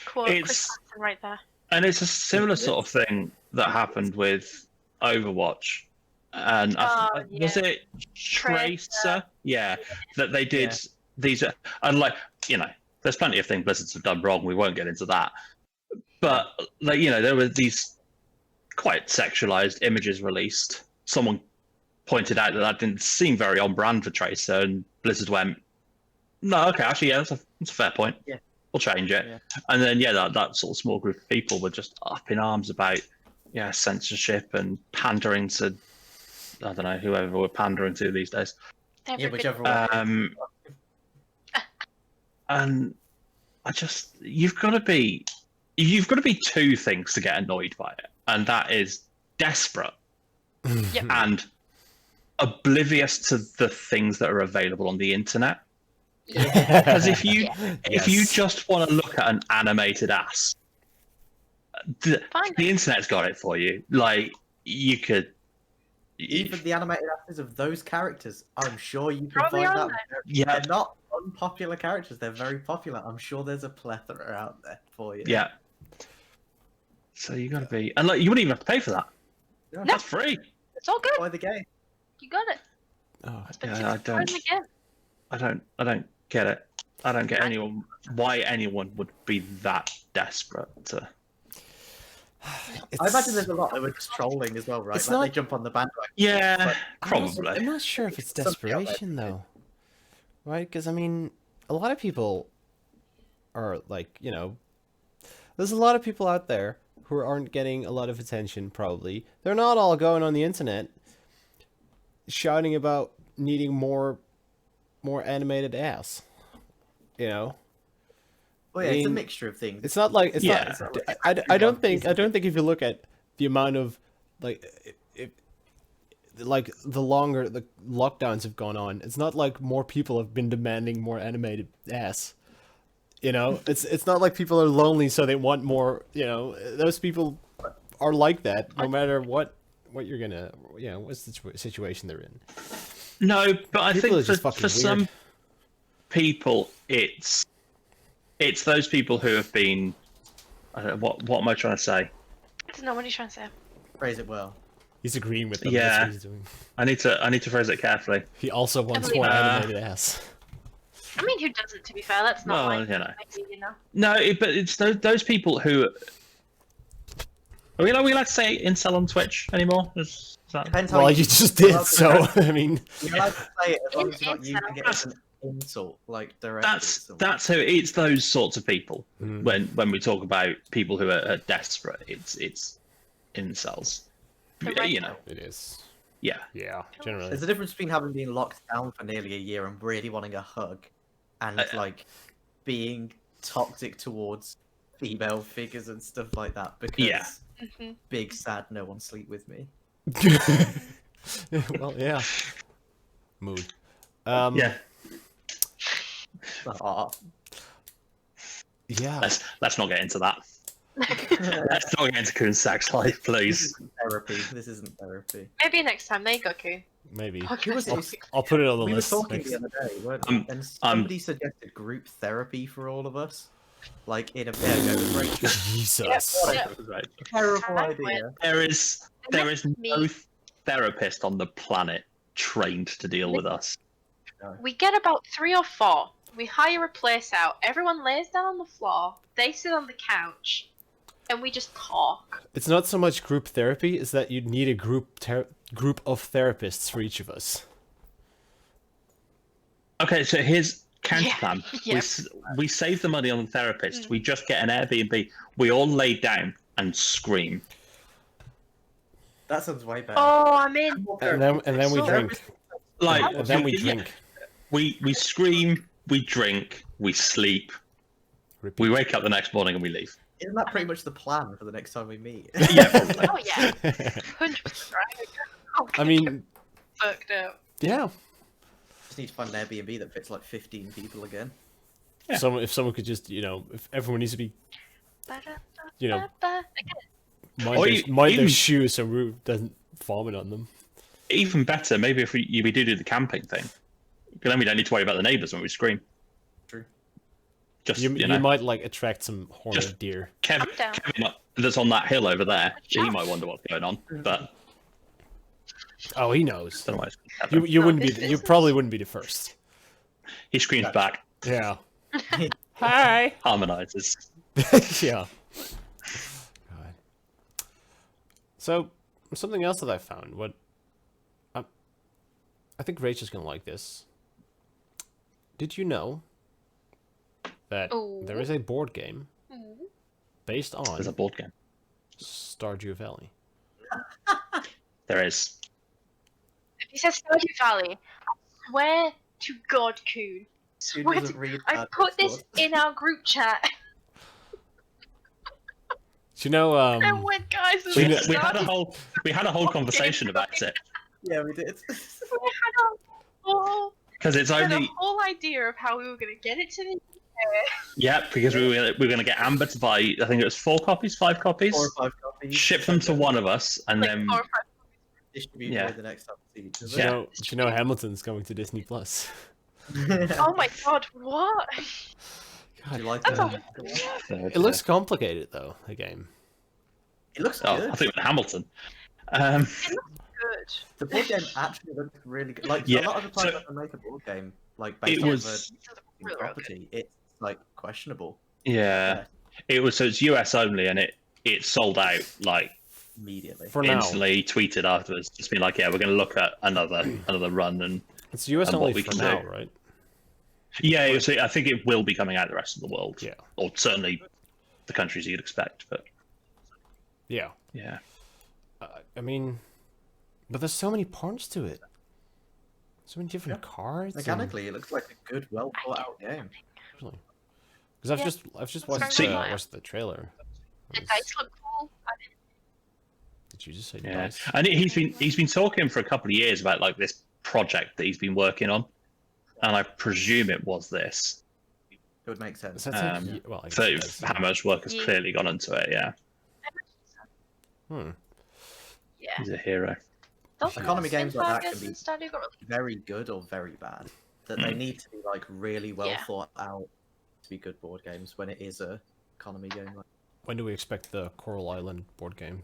Quote Chris It's- Hansen right there. And it's a similar sort of thing that happened with Overwatch. And was it Tracer? Yeah, that they did these. And like, there's plenty of things Blizzards have done wrong. We won't get into that. But like, there were these quite sexualized images released. Someone pointed out that didn't seem very on brand for Tracer, and Blizzard went, "No, okay, actually, yeah, that's a fair point. Yeah. We'll change it." Yeah. And then that sort of small group of people were just up in arms about censorship and pandering to, I don't know, whoever we're pandering to these days. Yeah, whichever one. And you've got to be two things to get annoyed by it, and that is desperate Yep. and oblivious to the things that are available on the internet. Because if you just want to look at an animated ass, the internet's got it for you. Like you could. Even the animated actors of those characters, I'm sure you can Probably find on that. there. Yeah. They're not unpopular characters. They're very popular. I'm sure there's a plethora out there for you. Yeah. So you got to be, and like you wouldn't even have to pay for that. No. That's free. It's all good. Buy the game. You got it. Oh, It's been Yeah, I don't. again. I don't get it. I don't get why anyone would be that desperate to. I imagine there's a lot that were just trolling as well, right? It's Like not- they jump on the bandwagon. Yeah, But probably. I'm not sure if it's desperation though, right? Because I mean, a lot of people are like, you know, there's a lot of people out there who aren't getting a lot of attention. Probably they're not all going on the internet shouting about needing more animated ass. You know. Well, yeah, I it's a mean, mixture of things. It's not like it's Yeah. not. I don't think if you look at the amount of like like the longer the lockdowns have gone on, it's not like more people have been demanding more animated ass. You know, it's not like people are lonely so they want more. You know, those people are like that no matter what you're gonna, you know, what's the situation they're in. No, but I People are think just for fucking some weird. people, it's those people who have been. I don't know, what am I trying to say? I don't know what he's trying to say. Phrase it well. He's agreeing with them. Yeah. That's what he's doing. I need to phrase it carefully. He also wants believe more it. animated ass. I mean, who doesn't? To be fair, that's not Well, like you know. you know. No, but it's those people who. Are we allowed to say incel on Twitch anymore? Is that... Depends how Well, you just did, so I mean. You're allowed to say it as long as you're not using it That's- as an insult, like directly. That's who. It's those sorts of people. Mm. When we talk about people who are desperate, it's incels. Yeah, you know. It is. Yeah. Yeah, generally. There's a difference between having been locked down for nearly a year and really wanting a hug, and like being toxic towards female figures and stuff like that. Because Yeah. Mhm. big sad, no one sleep with me. Well, yeah. Mood. Yeah. Ah. Yeah. Let's not get into that. Let's not get into Coon's sex life, This please. isn't therapy. This isn't therapy. Maybe next time. There you go, Coon. Maybe. Who was Podcast. it? I'll put it on the We were list. talking next- the other day, weren't we? And somebody suggested group therapy for all of us, like in a Rachel. Jesus. Yeah. Right. Terrible idea. There is Me. no therapist on the planet trained to deal with us. We get about 3 or 4. We hire a place out. Everyone lays down on the floor. They sit on the couch, and we just talk. It's not so much group therapy, it's that you need a group of therapists for each of us. Okay, so here's counter plan. Yeah. We save the money on the therapist. We just get an Airbnb. We all lay down and scream. That sounds way better. Oh, I'm in. And then we So- drink. Like And then we yeah, drink. we scream, we drink, we sleep. Repeat. We wake up the next morning and we leave. Isn't that pretty much the plan for the next time we meet? Yeah, probably. Oh yeah, 100% right. Oh, I mean, fucked up. yeah. Just need to find an Airbnb that fits like 15 people again. Yeah. If someone could just, you know, if everyone needs to be, you know, mind Or their, you- mind their even- shoes so Rue doesn't vomit on them. Even better, maybe if we do the camping thing, because then we don't need to worry about the neighbours when we scream. True. Just You, you know, might like attract some horned Just- deer. Kevin, I'm down. that's on that hill over there. He Josh. might wonder what's going on, but Oh, he knows. I don't know why it's Kevin. You No, wouldn't be. this You is- probably wouldn't be the first. He screams Gotcha. back, Yeah. Hi. harmonizes. Yeah. God. So something else that I found. What? I think Rachel's gonna like this. Did you know that Ooh. there is a board game Mm. based on There's a board game. Stardew Valley? There is. If he says Stardew Valley, I swear to God, Coon. Who Swear doesn't to... read I that put this Discord? in our group chat. Do you know? And went, guys, We, this we had a Stardew- whole conversation about it Yeah, we did. we had because it's a only whole idea of how we were going to get it to the because we were going to get Amber to buy. I think it was 4 copies, 5 copies. 4 or 5 copies. Ship them to one of us, and like then 4 or 5. Distribute Yeah. the next time. do Yeah. you know Hamilton's going to Disney Plus? Oh my God, what? Do God. you like That's that? It looks complicated though. The game. It looks Oh, good. I think it was Hamilton. Good. The board game actually looks really good. Like Yeah, a lot of the time so- when they make a board game, like It based on was Real property. It's like questionable. Yeah, so it's US only, and it sold out like Immediately. For now, instantly. Tweeted afterwards, just being like, yeah, we're going to look at another run, and it's US and only what we for can now, do. right? Yeah, so I think it will be coming out the rest of the world. Yeah. Or certainly the countries you'd expect, but Yeah. yeah. I mean, but there's so many parts to it. So many different cards. Mechanically, it looks like a good, well thought out game. Because I've just watched very good. watched the trailer. The dice look cool. Did you just say Yeah, dice? and he's been talking for a couple of years about like this project that he's been working on, and I presume it was this. It would make sense. So I think, well, I guess So it does. how much work has Yeah. clearly gone into it? Yeah, Hmm. Yeah. he's a hero. Those Economy games like that Targets can be and Stardew got really very good or very bad. That they need to be like really well Yeah. thought out to be good board games when it is a economy game. Like, When do we expect the Coral Island board game?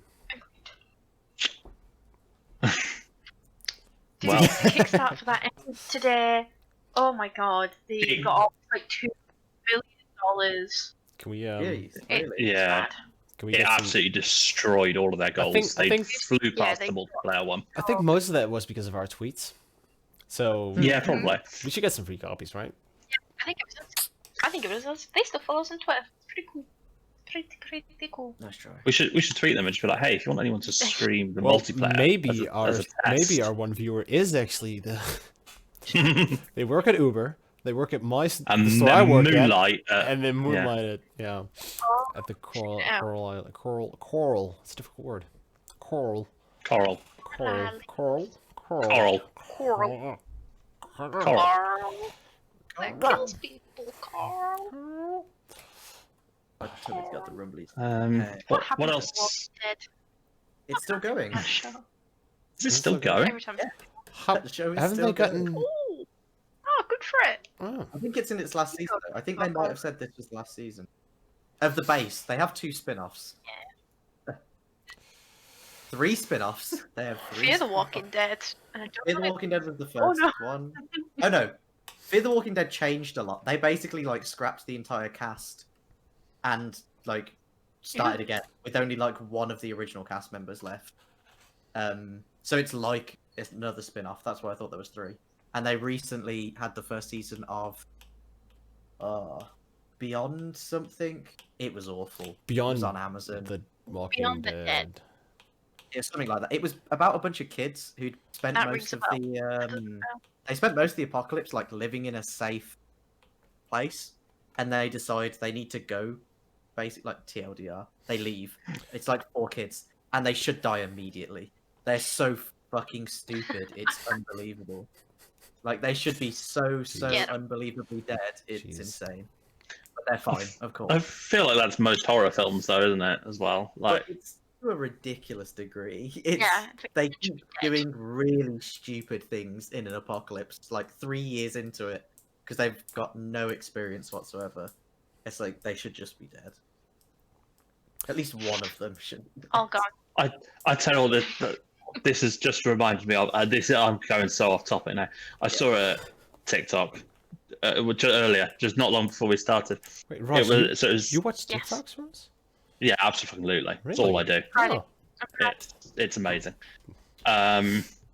Dude, Well. the Kickstart for that ended today. Oh my god, they got off like $2 billion. Can we jeez, it- really? Yeah, Bad. can we it get some... absolutely destroyed all of their goals. I They think- flew past they- the multiplayer one. I think most of that was because of our tweets. So Yeah, probably. we should get some free copies, right? I think it was us. I think it was us. They still follow us on Twitter. It's pretty cool. Pretty cool. Nice try. We should tweet them and just be like, hey, if you want anyone to stream the Well, multiplayer, maybe as a test. maybe our one viewer is actually the. They work at Uber. They work at the store I and work at, Moonlight, and then yeah. Moonlight at Oh, at the Coral Yeah. Island. Coral. It's a difficult word. Coral. Coral. Coral. Coral. Coral. Coral. Carl. Coral. That kills people, Carl. I totally got the rumblies. What happened to else? Walking Dead? It's still going. That show? Is it still going? Every time. How, The show is haven't still they gotten? going. Ooh. Oh, good for it. Oh. I think it's in its last season. Though. I think they might have said this was last season. Of the base, they have 2 spin-offs. 3 spin-offs. They have 3. Fear the Walking Dead. And I don't Fear the know Walking Dead was the Oh, first no. one. Oh no, Fear the Walking Dead changed a lot. They basically like scrapped the entire cast and like started again with only like one of the original cast members left. So it's like it's another spin-off. That's why I thought there was 3. And they recently had the first season of Beyond something. It was awful. It Beyond was on Amazon. the Walking Beyond the Dead. Dead. Yeah, something like that. It was about a bunch of kids who'd spent That most rings a of bell. the they spent most of the apocalypse like living in a safe place, and they decide they need to go, basically like TLDR. They leave. It's like 4 kids, and they should die immediately. They're so fucking stupid. It's unbelievable. Like they should be so Yeah. unbelievably dead. It's Jeez. insane. But they're fine, of course. I feel like that's most horror films, though, isn't it? As well, like But it's to a ridiculous degree. It's Yeah. they keep doing really stupid things in an apocalypse, like 3 years into it, because they've got no experience whatsoever. It's like they should just be dead. At least one of them should. Be dead. Oh god. I tell you all this. This has just reminded me of this. I'm going so off topic now. I saw a TikTok earlier, just not long before we started. Wait, It Ross, was, you watch Yes. TikToks, Ross? yeah, absolutely. It's Really? all I do. Friday. Oh. I'm proud. It's amazing.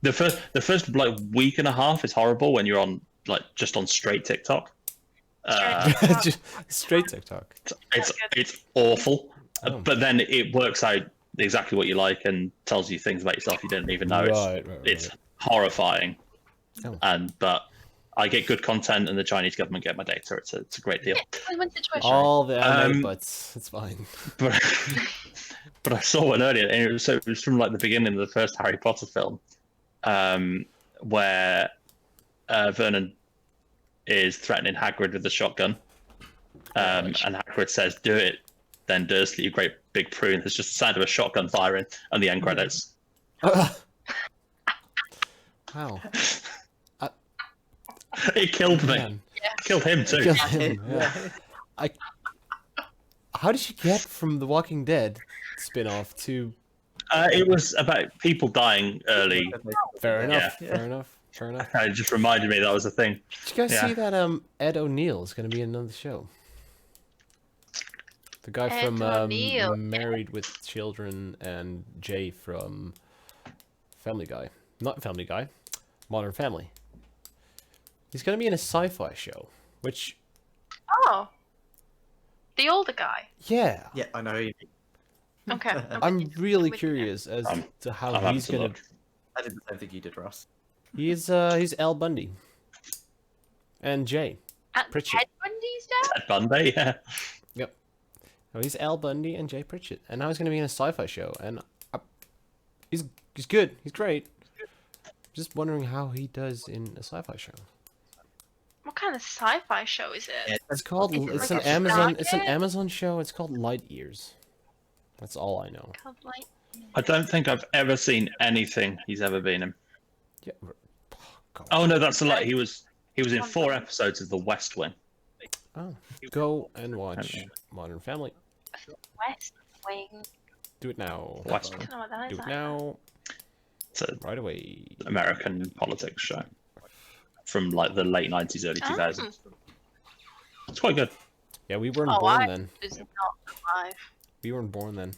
The first like week and a half is horrible when you're on like just on straight TikTok. Just straight TikTok. It's awful, Oh. but then it works out exactly what you like and tells you things about yourself you didn't even know. Right. It's horrifying, Oh. but I get good content and the Chinese government get my data. It's a great deal. Win-win situation. All the anime Um, butts. It's fine. But but I saw one earlier, and it was from like the beginning of the first Harry Potter film, where Vernon is threatening Hagrid with the shotgun, and Hagrid says, "Do it." Then Dursley, you great big prune. There's just the sound of a shotgun firing, and the end credits. Wow. It killed me. Man. Killed him too. Kill him, yeah. How did you get from the Walking Dead spin-off to... It was about people dying early. Fair enough. Yeah. Fair enough. Fair enough. It just reminded me that was a thing. Did you guys Yeah. see that Ed O'Neill is going to be in another show? The guy Ed from O'Neill, Married with Children and Jay from Family Guy. Not Family Guy. Modern Family. He's going to be in a sci-fi show, which... Oh. The older guy. Yeah. Yeah, I know. Okay. I'm really with you now. curious as to how I'm he's having to going to... look. I did the same thing you did, Ross. He's Al Bundy. And Jay. Pritchett. Ted Bundy's dad? Ted Bundy, yeah. Yep. No, he's Al Bundy and Jay Pritchett. And now he's going to be in a sci-fi show. And he's good. He's great. Just wondering how he does in a sci-fi show. What kind of sci-fi show is it? Yeah, It's called. Is it It's like an a Amazon. It's an rocket? Amazon show. It's called Light Years. That's all I know. Called, like, I don't think I've ever seen anything he's ever been in. Yeah. Go. Oh no, that's a lie. He was in 4 episodes of The West Wing. Oh. Go and watch Modern Family. West Wing. Do it now. West I Wing. don't know what that is. Do it now. It's an Right away. American politics show from like the late 90s, early 2000s. It's quite good. Yeah, we weren't Oh, born I then. was not alive. We weren't born then.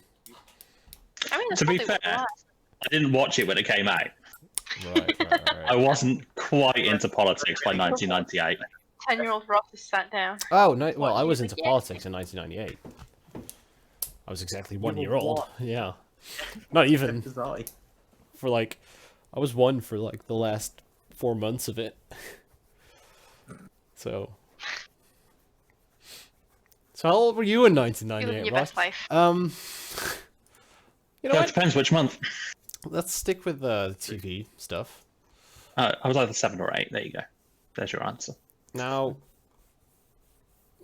I mean, To be fair, I didn't watch it when it came out. Right. I wasn't quite into politics by 1998. 10-year-old Ross is sat down. Oh, no, well, What, I you was did into yet? politics in 1998. I was exactly 1 were year old. what? Yeah. Not even. Was I? For like, I was 1 for like the last 4 months of it. So how old were you in You living 1998, your Ross? best life. You know Yeah, it what? depends which month. Let's stick with the TV stuff. I was either 7 or 8. There you go. There's your answer. Now,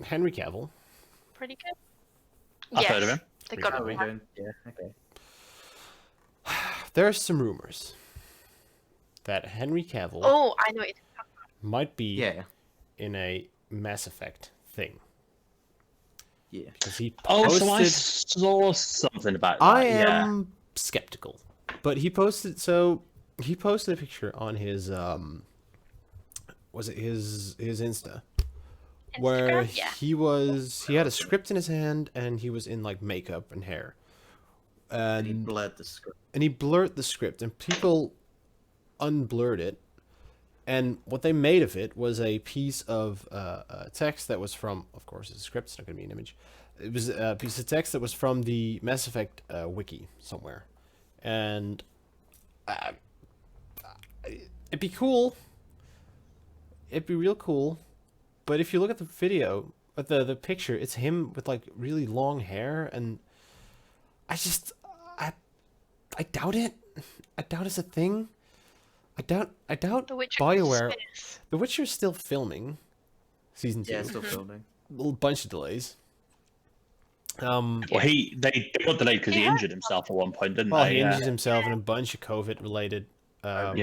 Henry Cavill. Pretty good. I've yes. heard of him. They got How it are we right. doing? Yeah, okay. There's some rumors that Henry Cavill Oh, I know it. might be Yeah, in a Mass Effect thing. yeah. Because he Oh, posted... so I saw something about that. I yeah. am skeptical, but he posted a picture on his was it his Insta where Instagram? Yeah. he had a script in his hand and he was in like makeup and hair, And he and blurred the script. he blurred the script and people unblurred it, and what they made of it was a piece of text that was from, of course it's a script, it's not going to be an image. It was a piece of text that was from the Mass Effect wiki somewhere, and it'd be cool. It'd be real cool, but if you look at the video, at the picture, it's him with like really long hair, and I doubt it. I doubt it's a thing. I doubt The Witcher BioWare. Smith. The Witcher's still filming season 2. Yeah, still filming. A bunch of delays. Well, they got delayed because he Yeah. injured himself at one point, didn't Well, they? he Yeah. injured himself in a bunch of COVID-related. Yeah.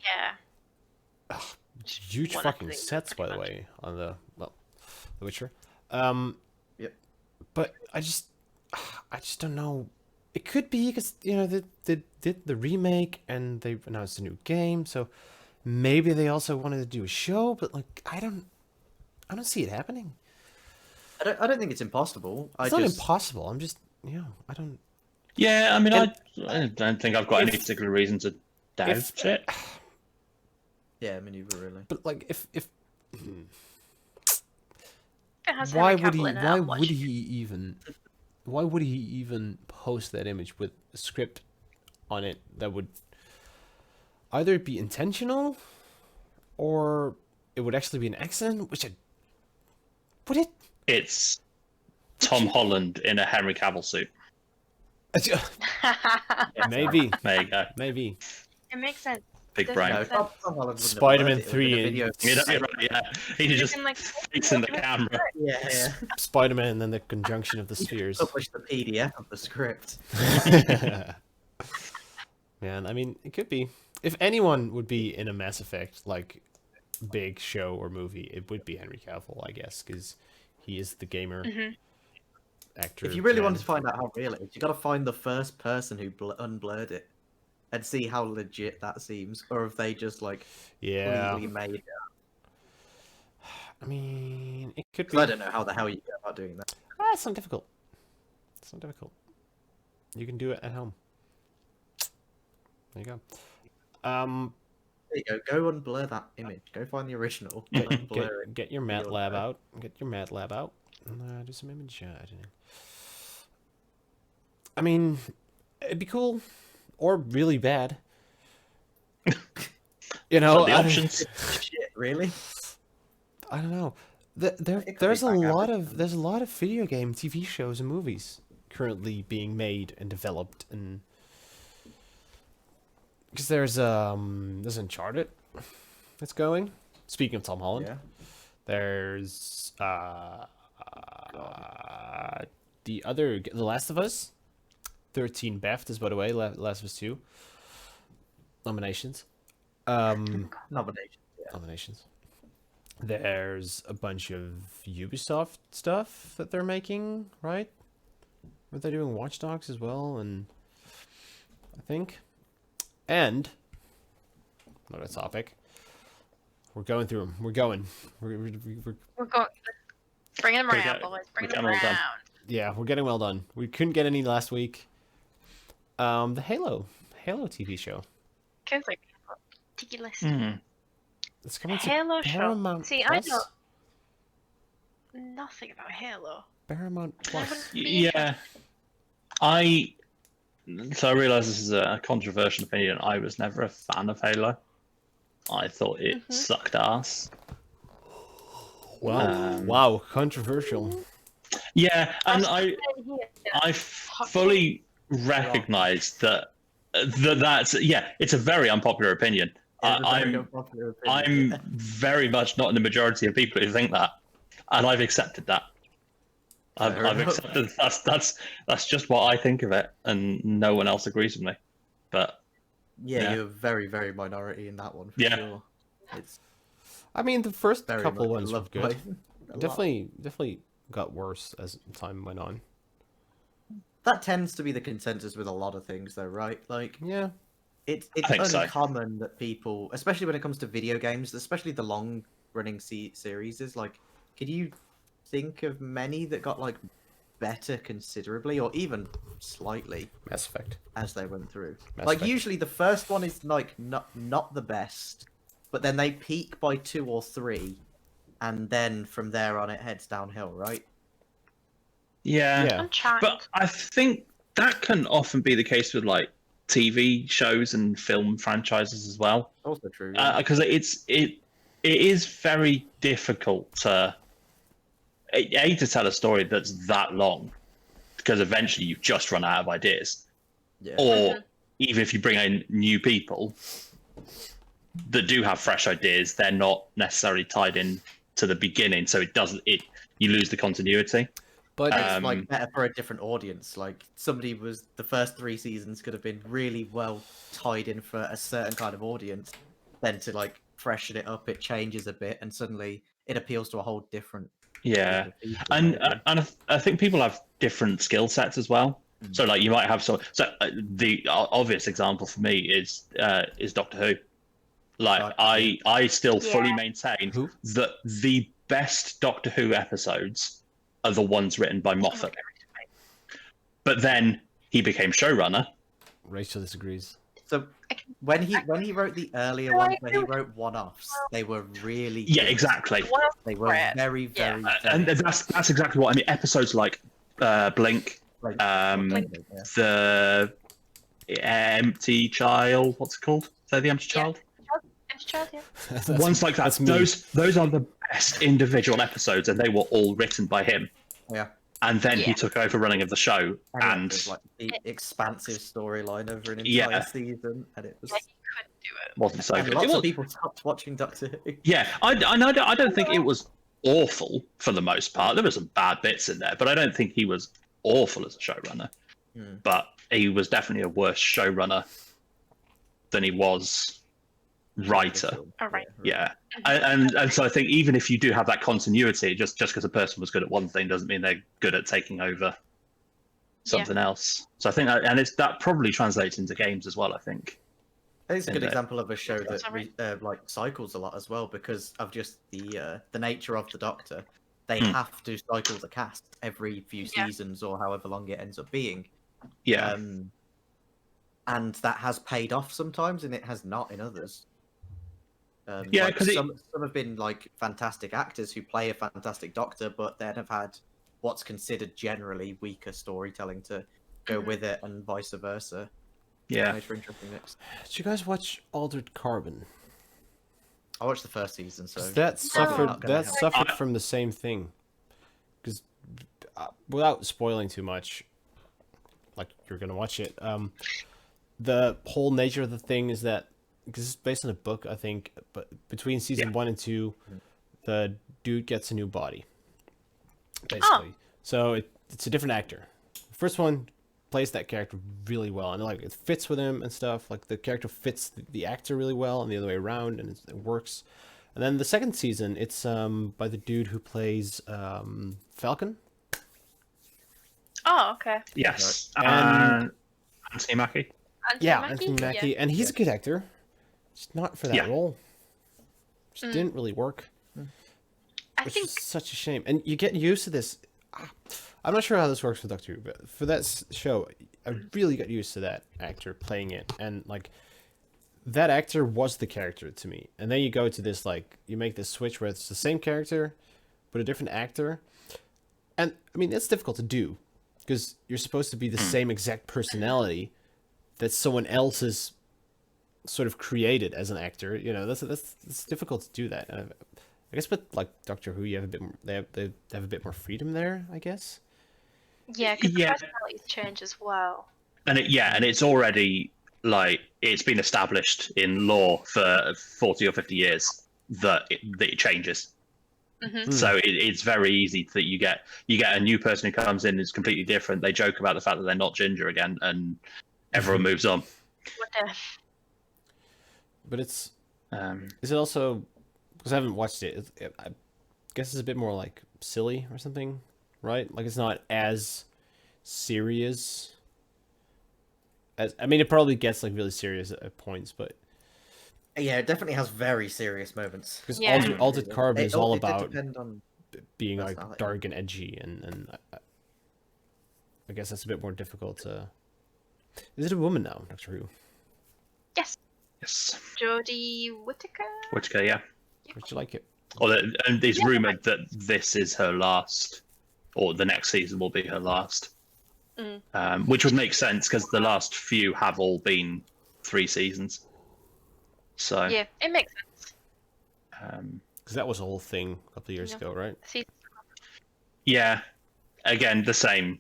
Yeah. Huge One fucking thing, sets, by pretty the much. way, on The Witcher. Yep. But I just don't know. It could be because they did the remake and they announced a new game, so maybe they also wanted to do a show. But like, I don't see it happening. I don't think it's impossible. It's not impossible. I'm just I don't. Yeah, I mean, And- I don't think I've got any If- particular reason to doubt if- it. Yeah, I mean, you were really. But like, if It has why Henry would he? Cavill in it, Why I'm would watching. he even? Why would he even post that image with a script on it that would either be intentional or it would actually be an accident? Would it? It's Tom Holland in a Henry Cavill suit. Maybe, There you go. maybe. It makes sense. Big Does brain. it? No, Tom Holland wouldn't have Spider-Man blurred it, it would've 3 been a video. Yeah, that's right, yeah. He You just can, like, facing the camera. Yeah. Spider-Man and then the conjunction of the spheres. Publish the PDF of the script. Man, I mean, it could be. If anyone would be in a Mass Effect like big show or movie, it would be Henry Cavill, I guess, because he is the gamer actor. If you really man. wanted to find out how real it is, you got to find the first person who unblurred it. and see how legit that seems, or if they just like Yeah. completely made it. I mean, it could be. 'Cause I don't know how the hell you go about doing that. It's not difficult. It's not difficult. You can do it at home. There you go. There you go. Go and blur that image. Go find the original. Blur it. Get your MATLAB out. Get your MATLAB out. And do some image editing. I mean, it'd be cool, or really bad. You know, So the options. Shit, really? I don't know. It could There's be a bang lot average. of video game TV shows and movies currently being made and developed, and because there's Uncharted that's going. Speaking of Tom Holland, Yeah. there's the Last of Us, 13 BAFTAs by the way, Last of Us 2 nominations. Nomination. Yeah. Nominations. There's a bunch of Ubisoft stuff that they're making, right? But they're doing Watch Dogs as well, and I think. And another topic. We're going through them. We're going. We're going. Bring them We around, got- boys. we Bring got them them all done. around. yeah, we're getting well done. We couldn't get any last week. The Halo TV show. Cause like ridiculous. Hmm. It's coming to Halo show. Paramount See, Plus. I know nothing about Halo. Paramount Plus. Yeah, so I realise this is a controversial opinion. I was never a fan of Halo. I thought it sucked ass. Wow, wow, controversial. Yeah, and I I fully recognise that's it's a very unpopular opinion. It's a very I'm unpopular opinion. I'm very much not in the majority of people who think that, and I've accepted that. I've enough. accepted that's just what I think of it, and no one else agrees with me. But Yeah, Yeah. you're very, very minority in that one. For Yeah. sure. It's I mean, the first very couple much ones were loved good. by a lot. Definitely got worse as time went on. That tends to be the consensus with a lot of things, though, right? Like, Yeah. it's think so. uncommon that people, especially when it comes to video games, especially the long-running series, is like, could you think of many that got like better considerably, or even slightly, Mass Effect. as they went through? Mass Like, Effect. usually the first one is like not the best, but then they peak by 2 or 3, and then from there on it heads downhill, right? Yeah. I'm trying. But I think that can often be the case with like TV shows and film franchises as well, Also true. because it is very difficult to to tell a story that's that long, because eventually you just run out of ideas, yeah. or even if you bring in new people that do have fresh ideas, they're not necessarily tied in to the beginning, so you lose the continuity. But It's like better for a different audience. Like the first 3 seasons could have been really well tied in for a certain kind of audience. Then to like freshen it up, it changes a bit, and suddenly it appeals to a whole different. Yeah, group of people, and maybe. I think people have different skill sets as well. So like you might have the obvious example for me is Doctor Who. Like I still fully maintain Who? that the best Doctor Who episodes are the ones written by Moffat. But then he became showrunner. Rachel disagrees. So when he wrote the earlier ones, when he wrote one-offs, they were really Yeah, good. exactly. They were very, very, And very that's exactly what I mean. Episodes like Blink, like, the Empty Child. What's it called? Is that the Empty Child? Yeah. Ones like that. That's me. Those are the best individual episodes, and they were all written by him. Yeah. And then he Yeah. took over running of the show, And it and was like the expansive storyline over an entire Yeah. season, and it was. Yeah, you couldn't do it. wasn't so And good. lots It was- of people stopped watching Doctor Who. Yeah, I don't think it was awful for the most part. There were some bad bits in there, but I don't think he was awful as a showrunner. Hmm. But he was definitely a worse showrunner than he was writer. All right. Yeah, and so I think even if you do have that continuity, just because a person was good at one thing doesn't mean they're good at taking over something else. So I think that probably translates into games as well. I think. It's a good Indeed. example of a show That's that like cycles a lot as well because of just the nature of the Doctor. They Hmm. have to cycle the cast every few Yeah. seasons or however long it ends up being. Yeah. And that has paid off sometimes, and it has not in others. Yeah, like 'cause some have been like fantastic actors who play a fantastic Doctor, but then have had what's considered generally weaker storytelling to go Mhm. with it, and vice versa. Yeah. Makes for interesting mix. Did you guys watch Altered Carbon? I watched the first season, so 'Cause that probably not gonna help. suffered from the same thing. Because without spoiling too much, like you're gonna watch it, the whole nature of the thing is that because it's based on a book, I think, but between season 1 and 2, the dude gets a new body, basically. So it's a different actor. The first one plays that character really well, and like it fits with him and stuff. Like the character fits the actor really well, and the other way around, and it works. And then the second season, it's by the dude who plays Falcon. Oh, okay. Yes. And- Anthony Mackie. Anthony Mackie, and he's a good actor. Just not for that Yeah. role. Just didn't really work, I which think is such a shame. And you get used to this. I'm not sure how this works for Doctor Who, but for that show, I really got used to that actor playing it, and like that actor was the character to me. And then you go to this like you make this switch where it's the same character, but a different actor, and I mean that's difficult to do because you're supposed to be the same exact personality that someone else has sort of created as an actor. You know, that's difficult to do that. I guess, but like Doctor Who, you have a bit more, they have a bit more freedom there, I guess. yeah, because Yeah. personalities change as well. And it's already like it's been established in law for 40 or 50 years that it changes. Hmm. So it's very easy that you get a new person who comes in who's completely different. They joke about the fact that they're not ginger again, and everyone moves on. But it's Um, is it also because I haven't watched it? I guess it's a bit more like silly or something, right? Like it's not as serious as I mean, it probably gets like really serious at points, but Yeah, it definitely has very serious moments. because Yeah. Altered Carbon is all It about depend on being like personality. dark and edgy, and I guess that's a bit more difficult to. Is it a woman now, Doctor Who? Yes, yes, Jodie Whittaker. Whittaker, yeah. Would you like it? And it's rumored that this is her last, or the next season will be her last. Which would make sense because the last few have all been 3 seasons. So Yeah, it makes sense. Because that was a whole thing a couple of years Yeah. ago, right? See, yeah, again the same,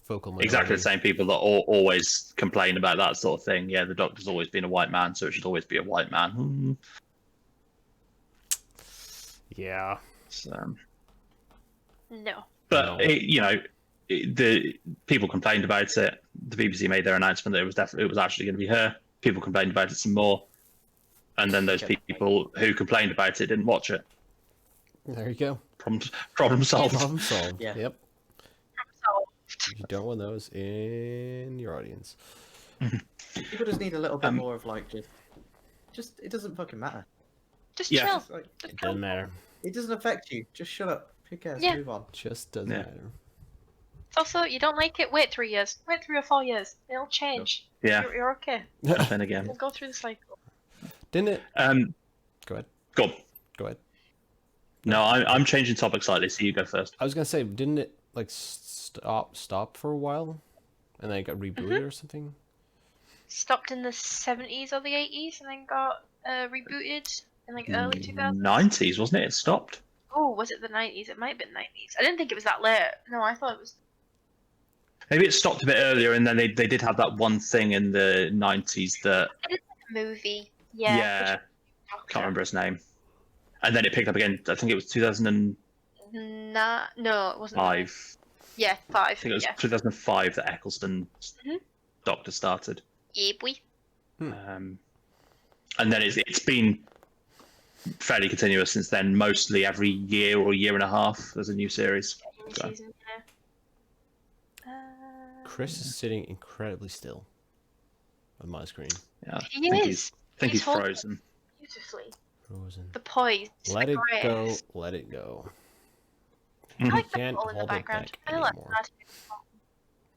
Focal minority. exactly the same people that always complain about that sort of thing. Yeah, the Doctor's always been a white man, so it should always be a white man. Yeah. So, no. but No. the people complained about it. The BBC made their announcement that it was actually going to be her. People complained about it some more, and then those people who complained about it didn't watch it. There you go. Problem solved. Problem solved. Yeah. Yep. So, You don't want those in your audience. People just need a little bit more of like just it doesn't fucking matter. just Yeah. chill. It's like, Just It chill. doesn't matter. it doesn't affect you. Just shut up. Who cares? Yeah. Move on. Just doesn't Yeah. matter. Also, you don't like it? Wait 3 years. Wait 3 or 4 years. It'll change. Yeah. You're okay. Then again, We'll go through the cycle. Didn't it? Go ahead. go on. Go ahead. No, I'm changing topic slightly, so you go first. I was gonna say, didn't it like stop for a while, and then it got rebooted or something? Stopped in the 70s or the 80s and then got rebooted in like early 2000s. 90s, wasn't it? It stopped. Oh, was it the 90s? It might have been 90s. I didn't think it was that late. No, I thought it was. Maybe it stopped a bit earlier, and then they did have that one thing in the 90s that A movie. Yeah. yeah, can't remember his name. And then it picked up again. I think it was 2005. No, it wasn't. Yeah, 5. I think it was Yeah. 2005 that Eccleston's Mhm. Doctor started. Yeah, boy. And then it's been fairly continuous since then. Mostly every year or year and a half, there's a new series. New So. season, yeah. Chris is sitting incredibly still on my screen. Yeah, He is. I think he's holding frozen. beautifully. Frozen. The poise. Let the it grace. go. Let it go. I Mhm. like the Can't ball in the hold it background. back I like anymore. that.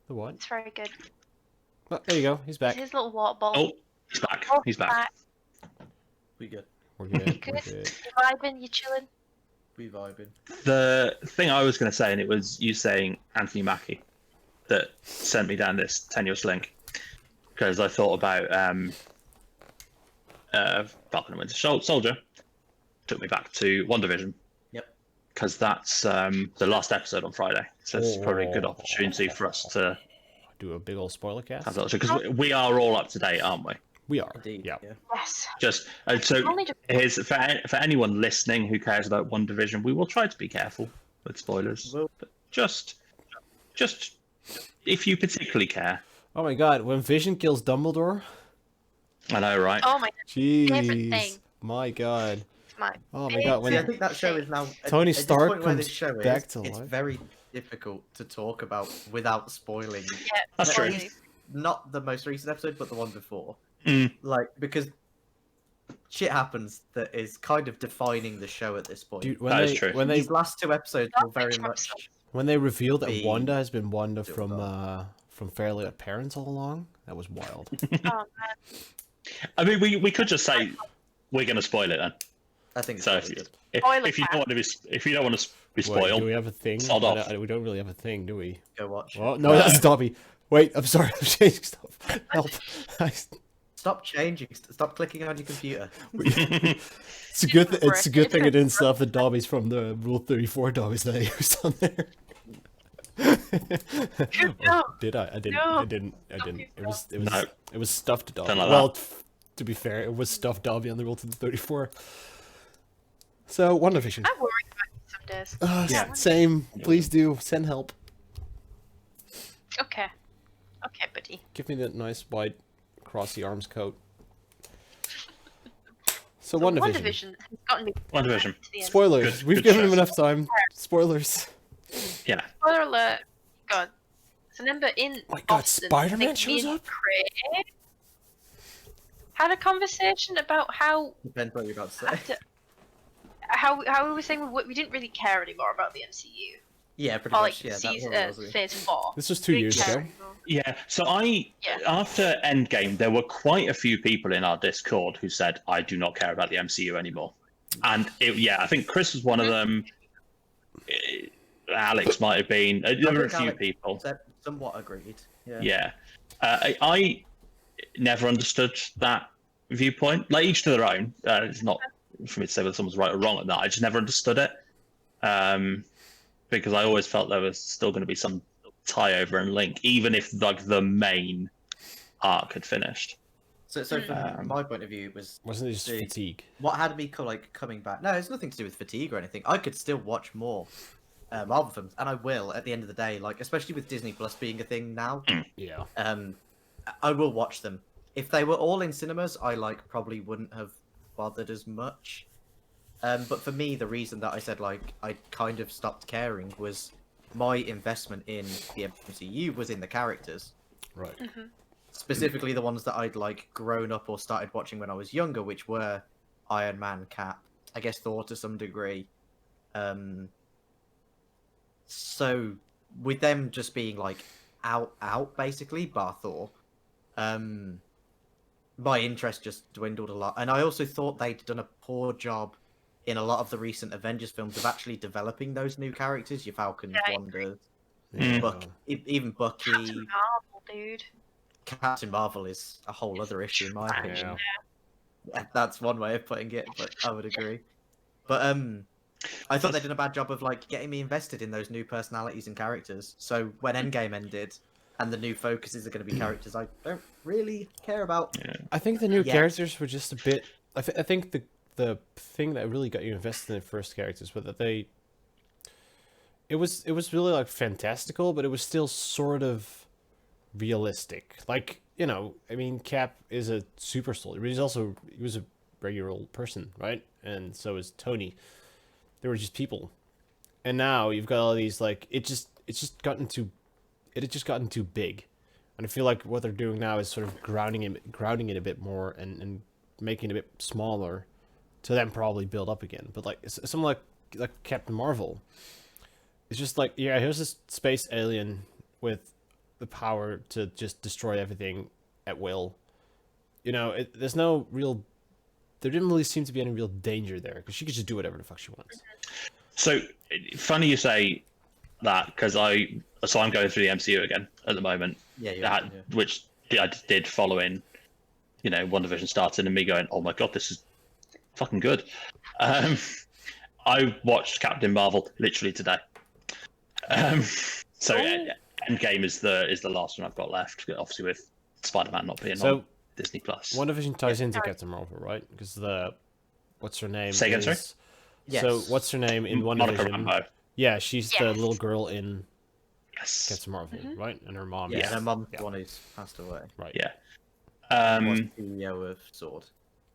The what? It's very good. Oh, there you go. He's It's back. his little water ball. Oh, he's back. Oh, He's back. We good. We're good. You We're good? good. You vibing? You chilling? We vibing. The thing I was going to say, and it was you saying Anthony Mackie, that sent me down this tenuous link, because I thought about Falcon and Winter Soldier. Took me back to WandaVision. Yep. Because that's the last episode on Friday, so it's probably a good opportunity for us to Do a big old spoiler cast. have that. Because we are all up to date, aren't we? We are. Indeed. Yeah. Yes. Just so Only just here's for anyone listening who cares about WandaVision, we will try to be careful with spoilers. Well- But just if you particularly care. Oh my god, when Vision kills Dumbledore? I know, right? Oh my Favorite Jeez. thing. My god. god, my Oh my god, when See, I think that show is now. Tony at this Stark point where this comes show back is, to it's life. very difficult to talk about without spoiling. yeah. That's At true. least not the most recent episode, but the one before. Mm. Like, because shit happens that is kind of defining the show at this point. dude, when That is they true. when they These last two episodes will very Which much. when they revealed that be Wanda has been Wanda built from Fairly Odd Parents all along, that was wild. Oh man. I mean, we could just say we're going to spoil it then. I think it's So really good. Spoiler if you don't want to be if you don't want to be Wait, spoiled, do we have a thing? sod off. We don't really have a thing, do we? Go watch. Well, no, that's Dobby. Wait, I'm sorry, I'm changing stuff. Help. Stop changing. Stop clicking on your computer. It's a good. It's a good thing I didn't stuff the Dobbies from the Rule 34 Dobbies that I used on there. No. Did I? I didn't. No. I didn't. It was. No. It was stuffed Dobby. Don't like Well, that. to be fair, it was stuffed Dobby on the Rule 34. So WandaVision. I'm worried about you some days. Yeah. Same. Please do send help. Okay. Okay, buddy. Give me that nice white cross the arms coat. So So WandaVision. WandaVision has gotten me. WandaVision. to the end. Spoilers. Good- We've good given show. him enough time. Spoilers. Yeah. Spoiler alert. God. So remember in Oh my God, Boston, Spider-Man I think me shows and up? Craig had a conversation about how Depends what you're about to say. after, how we were saying we didn't really care anymore about the MCU Yeah, pretty or much. like Yeah, that season, was it. phase 4. This was 2 Didn't years care ago. anymore. Yeah, so after Endgame, there were quite a few people in our Discord who said, I do not care about the MCU anymore. And I think Chris was one of them. Alex might have been. There were a think few Alex people. Said somewhat agreed. Yeah. Yeah. I never understood that viewpoint. Like, each to their own. It's not for me to say whether someone's right or wrong on that. I just never understood it. Because I always felt there was still going to be some tie over and link, even if like the main arc had finished. So from my point of view, it was Wasn't it just the- fatigue? what had me coming back. No, it's nothing to do with fatigue or anything. I could still watch more Marvel films, and I will at the end of the day. Like, especially with Disney Plus being a thing now, Yeah. I will watch them. If they were all in cinemas, I probably wouldn't have bothered as much. But for me, the reason that I said I kind of stopped caring was my investment in the MCU was in the characters, Right. specifically the ones that I'd grown up or started watching when I was younger, which were Iron Man, Cap, I guess Thor to some degree. So with them just being out basically, bar Thor, my interest just dwindled a lot. And I also thought they'd done a poor job in a lot of the recent Avengers films of actually developing those new characters, your Falcons, Yeah, I Wanda, Yeah. even Bucky. Captain Marvel, dude. Captain Marvel is a whole other issue in my opinion. Yeah. That's one way of putting it, but I would agree. But I thought they did a bad job of getting me invested in those new personalities and characters. So when Endgame ended and the new focuses are going to be characters I don't really care about. I think the new Yeah. characters were just a bit. I think the thing that really got you invested in the first characters was that they. It was really fantastical, but it was still sort of realistic. I mean, Cap is a super soldier, but he was a regular old person, right? And so is Tony. They were just people, and now you've got all these it's just gotten to it had just gotten too big, and I feel like what they're doing now is sort of grounding it a bit more and making it a bit smaller, to then probably build up again. But like something like Captain Marvel, it's just like, yeah, here's this space alien with the power to just destroy everything at will. You know, there's no real. There didn't really seem to be any real danger there, because she could just do whatever the fuck she wants. So funny you say that, because I'm going through the MCU again at the moment. Yeah. Which I did following, WandaVision started, and me going, oh my god, this is fucking good. I watched Captain Marvel literally today. So Endgame is the last one I've got left, obviously with Spider-Man not being on Disney Plus. WandaVision ties into Captain Marvel, right? Because what's her name? Say again, sorry? Yes. So what's her name in Monica WandaVision? Rambeau. Yeah, she's the little girl in Yes. Captain Marvel, right? And her mom. Yeah, is- and her mum's the one who's passed away. Right. Yeah. Was CEO of Sword.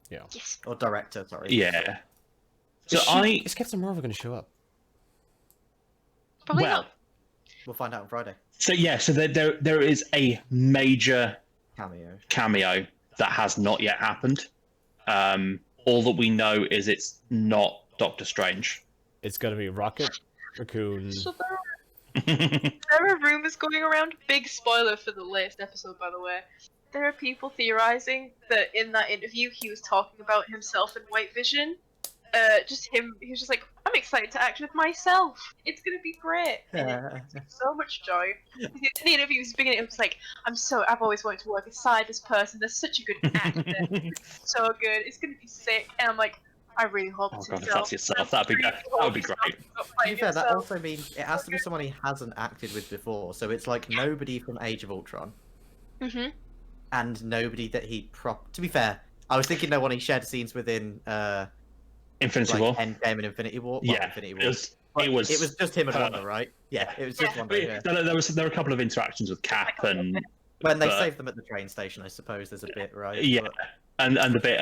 Yes. Or director, sorry. Yeah. So Is Captain Marvel going to show up? Probably well, not. We'll find out on Friday. so there is a major Cameo. that has not yet happened. All that we know is it's not Doctor Strange. It's going to be Rocket, Raccoon. So there are rumors going around. Big spoiler for the latest episode, by the way. There are people theorizing that in that interview he was talking about himself and White Vision. Just him. He was just like, "I'm excited to act with myself. It's gonna be great." And it brings me so much joy. In the interview, he was beginning. It was like, I've always wanted to work aside this person. They're such a good actor. So good. It's gonna be sick. And I'm like, I really hope Oh it's god, if himself. that's yourself, that would be great. To be fair, that also means it has to be someone he hasn't acted with before. So it's like nobody from Age of Ultron. Mhm. And nobody that he To be fair, I was thinking no one he shared scenes within Infinity War. Endgame and Infinity War. Well, Yeah, Infinity War. it was just him and perfect. Wanda, right? Yeah, it was just Yeah. Wanda. Yeah. There were a couple of interactions with Cap and When they but- saved them at the train station, I suppose there's a bit, right? yeah, But- and the bit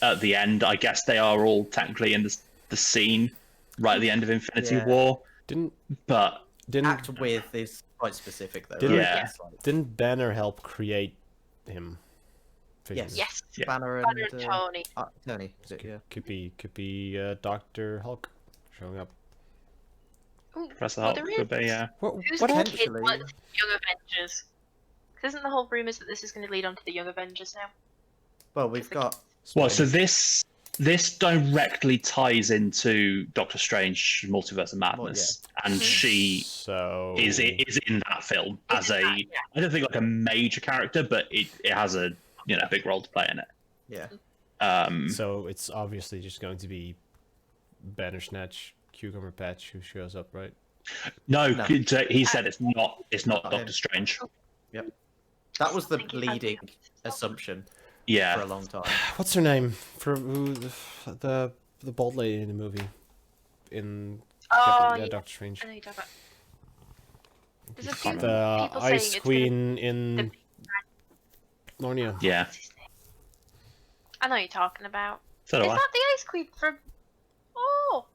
at the end. I guess they are all technically in the scene right at the end of Infinity Yeah. War, Didn't but Act with is quite specific though. Didn't- right? Yeah. It's like didn't Banner help create him? Yes. Yes. Yeah. Banner Banner and and Tony. Tony. Is it? Yeah. Could be Dr. Hulk showing up. Ooh, Professor well, Hulk there could be Who's What the happened? kid? What's Young Avengers? 'Cause isn't the whole rumors that this is going to lead on to the Young Avengers now? Well, we've got Well, so this directly ties into Doctor Strange Multiverse of Madness, and she So is in that film as a, It's that, yeah. I don't think like a major character, but it has a big role to play in it. yeah. So it's obviously just going to be Bandersnatch, Cucumber Patch who shows up, right? No, No. he said it's not Not Doctor him. Strange. That was the leading assumption for a Yeah, long time. What's her name? For who the bald lady in the movie in Oh, yeah, yeah. Doctor Strange. I know you're talking about. There's a few The people saying Ice it's Queen in the- Narnia. yeah. What's his name? I know what you're talking about. So do Is I. that the Ice Queen from? Oh,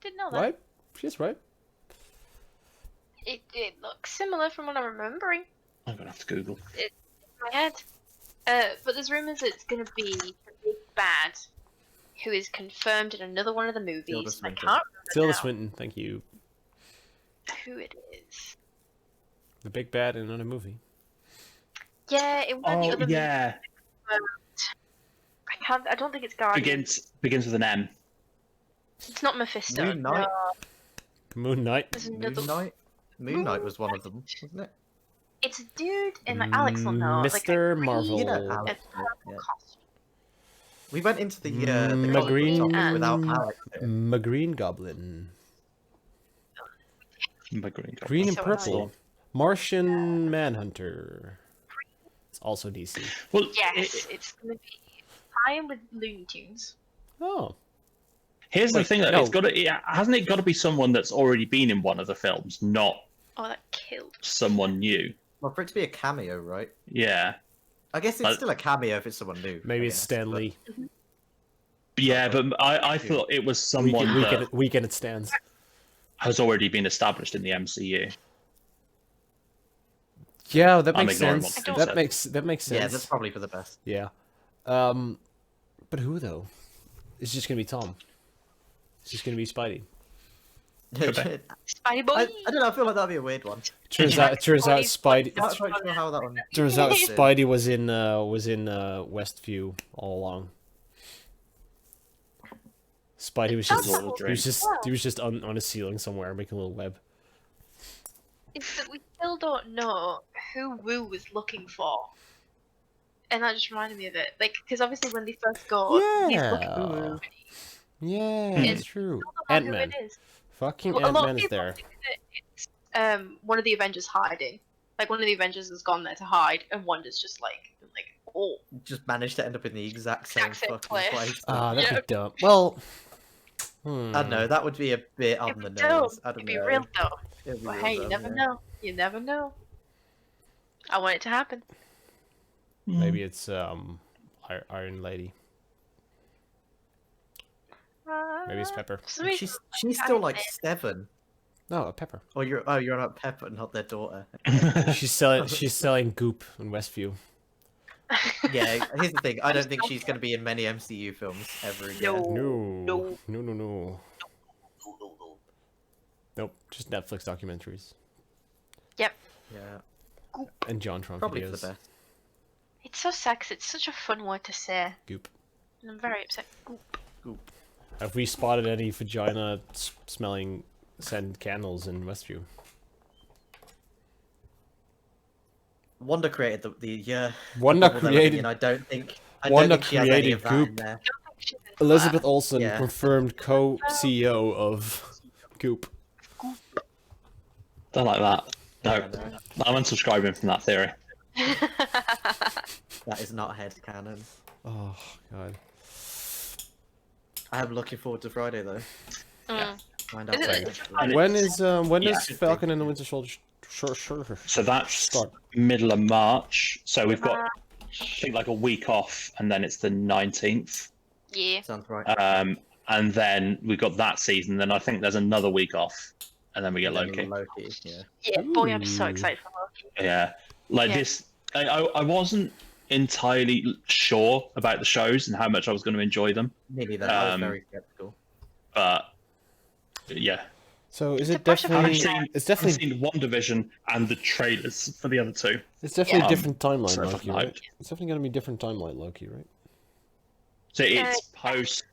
didn't know that. Right? She's right. It looks similar from what I'm remembering I'm gonna have to Google. in my head. But there's rumors it's gonna be the big bad, who is confirmed in another one of the movies. I Swinton. can't remember Tilda now Swinton, thank you. who it is. The big bad in another movie. Yeah, in one of the Oh other movies. yeah, I don't think it's Guardian. begins with an M. It's not Mephisto. Moon Knight? No, Moon Knight. there's Moon another. Knight. Moon Knight was one of them, wasn't it? It's a dude, and like Alex will know. Like, Mr. a green Marvel. You know, and Alex. purple Yeah. costume. We went into the Mm, comic book Green- topic without Alex. Green Goblin. Green and So purple. Martian Manhunter. It's also DC. Well, Yes, it's gonna be tie-in with Looney Tunes. Oh. here's the Wait, thing: that no. hasn't it got to be someone that's already been in one of the films, not Oh, that killed. someone new? Well, for it to be a cameo, right? Yeah, I guess it's But- still a cameo if it's someone new. Maybe I it's guess, Stan but- Lee. yeah, but I thought it was someone that Weekend it stands. has already been established in the MCU. Yeah, that I'm makes ignoring sense. what That That makes sense. Yeah, that's probably for the best. Yeah. But who though? It's just gonna be Tom. It's just gonna be Spidey. Spidey boy. I don't know. I feel like that'd be a weird one. Turns out Spidey. I'm not quite sure how that one. Turns out fits in. Spidey was in Westview all along. Spidey was just That's cool. he was just on a ceiling somewhere making a little web. It's that we still don't know who Wu was looking for. And that just reminded me of it. Like, because obviously when they first go, he's looking for Wu. Yeah, it's true. Don't know who Ant-Man. it is. Fucking Well, a lot Ant-Man of is people there. think that it's one of the Avengers hiding. Like, one of the Avengers has gone there to hide, and Wanda's just like, oh. Just managed to end up in the exact same Exact same fucking place. place. Ah, that'd Yeah. be dumb. Well, I don't know. That would be a bit on It'd the be dope. nose. I don't It'd be know. real though. It'd be But real hey, you dumb, never yeah. know. You never know. I want it to happen. maybe it's Iron Lady. Maybe it's Pepper. For some reason, She's still like 7. No, Pepper. Oh, you're not Pepper, not their daughter. She's selling goop in Westview. Yeah, here's the thing. I don't think she's going to be in many MCU films ever again. No. No. Nope, just Netflix documentaries Yep. Yeah, and John Trump probably videos. for the best. It's so sexy. It's such a fun word to say. Goop. And I'm very upset. Have we spotted any vagina smelling scent candles in Westview? Wanda created the Wanda double created. and I don't think Wanda she has any created of that in Goop. there. Elizabeth Olsen, Yeah. confirmed co-CEO of Goop. Don't like that. No, Yeah, no, I'm unsubscribing from that theory. that is not headcanon. Oh god. I am looking forward to Friday though. Find out Is what it- it's And When Yeah. is Falcon and the Winter Soldier? Sure. So that's Start. middle of March. So we've got, I think, like a week off, and then it's the 19th. Yeah. Sounds right. And then we've got that season. Then I think there's another week off, and then we get And then Loki. Loki, yeah. Yeah, boy, I'm so Ooh. excited for Loki. Yeah, like Yeah. this. I wasn't entirely sure about the shows and how much I was going to enjoy them, Me neither. I was Um, very skeptical. but yeah, So is It's it a brush of definitely? seen- It's I've definitely. seen WandaVision and the trailers for the other two. It's definitely Yeah. a different timeline, So Loki, fucking right? hyped. It's definitely gonna be a different timeline, Loki, right? So it's post.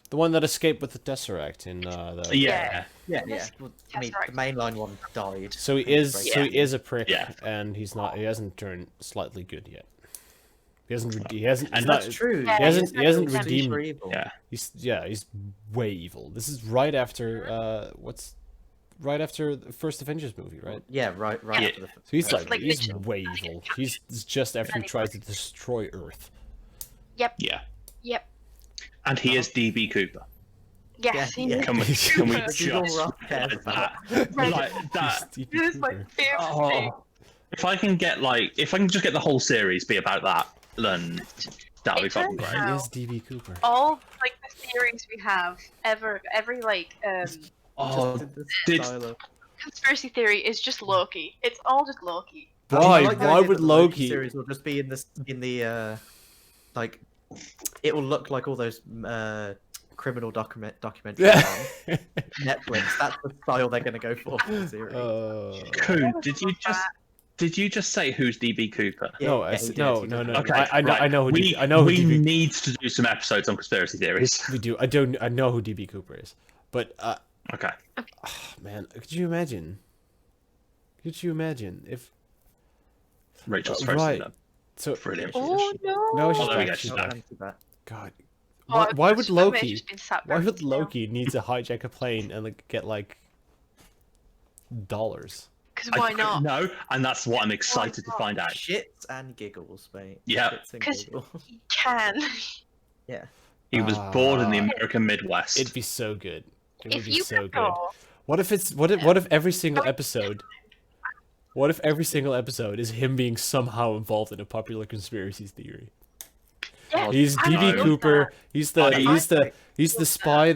The one that escaped with the Tesseract in the. Yeah, Yeah. Yes. Well, I mean, Tesseract. the mainline one died. So he is. Right. So he is a prick, Yeah. and he's not. He hasn't turned slightly good yet. He hasn't. He hasn't. And he's That's not, true. Yeah, He hasn't. He hasn't Super redeemed. evil. yeah. He's way evil. This is right after what's right after the first Avengers movie, right? Yeah, right Yeah. after the. So he's first like he's literally- way evil. He's just after he tries to destroy Earth. Yep. Yeah, Yep. and he is DB Cooper. Yes. Yeah, he yeah. is. Can we That's all just Rock cares like about. that? Like that. Stevie This is my Cooper. favorite thing. Oh, if I can just get the whole series be about that, then that'll be It fucking turns great. out- He is DB Cooper. All like the theories we have every like Oh, Just in the did- style of- conspiracy theory is just Loki. It's all just Loki. I mean, I Why? like the Why idea would that the Loki Loki? series will just be in the like it will look like all those criminal documentaries Yeah. on Netflix. That's the style they're going to go for the series. Coon, did you just say who's DB Cooper? Yeah, No, yeah, I he did, no, he no, did. no. Okay, I know. right. I know who. We, I know who we DB. need to do some episodes on conspiracy theories. We do. I don't. I know who DB Cooper is. But Okay. man, could you imagine? Could you imagine if? Rachel's first. Right. So Brilliant. Oh no! no, she's Oh, there we back. go, She's she's Not back. fancy that. God. Oh, Why would I may have Loki? just been sat Why there. would Loki need to hijack a plane and like get like dollars? Because why not? No, and that's what I'm excited to find out. Shits and giggles, mate. Yeah. Shits and 'Cause- giggles. He can. Yeah. He was born in the Ah. American Midwest. It'd be so good. It would If be you so could good. go, What if it's what if every single episode? What if every single episode is him being somehow involved in a popular conspiracy theory? yeah, He's I DB love Cooper. that. He's I the spy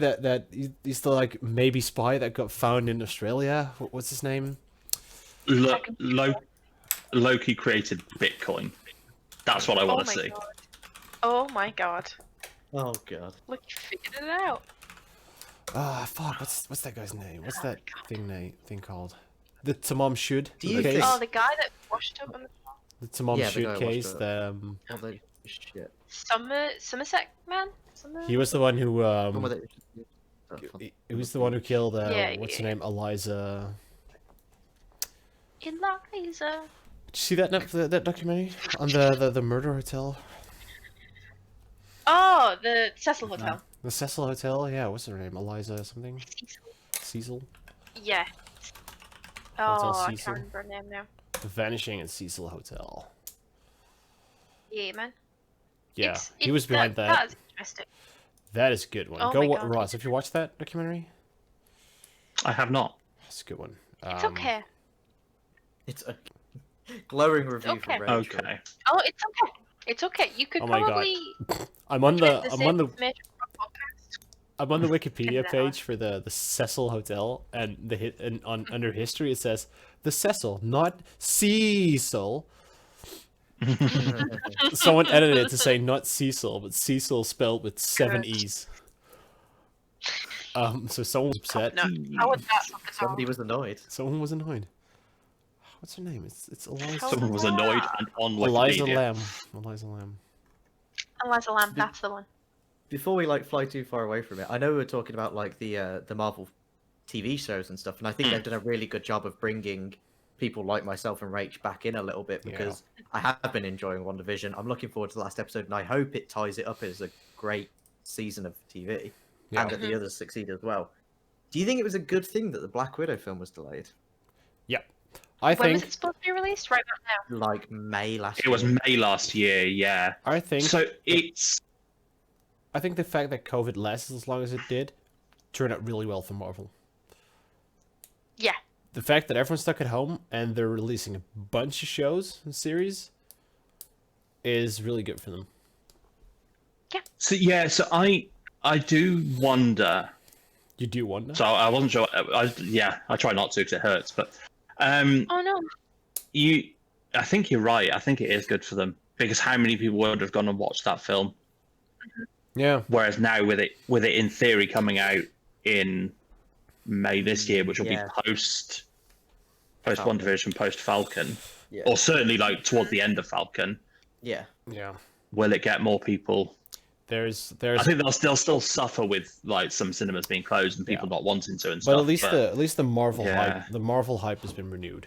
he's the like maybe spy that got found in Australia. What's his name? Loki created Bitcoin. That's what I want to see. God. Oh my god. Oh god. Look, you figured it out. Ah, fuck. What's that guy's name? What's that thing called? The Tamam Shud Do you case. think- Oh, the guy that washed up on the The Tamam Yeah, the guy Shud washed case. up. The Oh, they... Shit. Somerset man? he was the one who Oh, well, they- he was the one who killed Yeah, what's her yeah. name, Eliza. Eliza. Did you see that documentary on the murder hotel, Oh, the Cecil Hotel. the Cecil Hotel? Yeah, what's her name? Eliza something. Cecil. Yeah. Hotel Oh, I Cecil. can't remember her name now. The Vanishing at Cecil Hotel. Yeah, man. Yeah, he was behind that. That's interesting. That is a good one. Oh Go my what God. Ross? Have you watched that documentary? I have not. That's a good one. It's okay. It's a glowing review okay. from Rachel. Okay. Oh, it's okay. It's okay. You could Oh my God. probably I'm on get the same information from a podcast. I'm on the Wikipedia that page for the Cecil Hotel, and under history it says the Cecil, not Cecil. Someone edited it to say not Cecil, but Cecil spelled with 7 Good. E's. So someone was upset. No, how would that look at all? Somebody was annoyed. Someone was annoyed. What's her name? It's Eliza. How- Someone was annoyed and on Eliza Wikipedia. Lamb. Eliza Lamb. Eliza Lamb, that's the one. Before we like fly too far away from it, I know we were talking about like the Marvel TV shows and stuff, and I think they've done a really good job of bringing people like myself and Rach back in a little bit because I have been enjoying WandaVision. I'm looking forward to the last episode, and I hope it ties it up as a great season of TV Yeah. and that the others succeed as well. Do you think it was a good thing that the Black Widow film was delayed? I When was think it supposed to be released? Right about now. Like May last It year. was May last year, yeah. I think So it's the fact that COVID lasted as long as it did turned out really well for Marvel. Yeah. The fact that everyone's stuck at home and they're releasing a bunch of shows and series is really good for them. so yeah. So I do wonder. You do wonder? So I wasn't sure. I try not to because it hurts. But Oh no. I think you're right. I think it is good for them because how many people would have gone and watched that film? Yeah. Whereas now with it in theory coming out in May this year, which will Yeah. be post Falcon. WandaVision, post Falcon, Yeah. or certainly like toward the end of Falcon, Yeah. Yeah. will it get more people? There's I think they'll still suffer with like some cinemas being closed and people not wanting to and stuff. but at least the Marvel Yeah. hype has been renewed.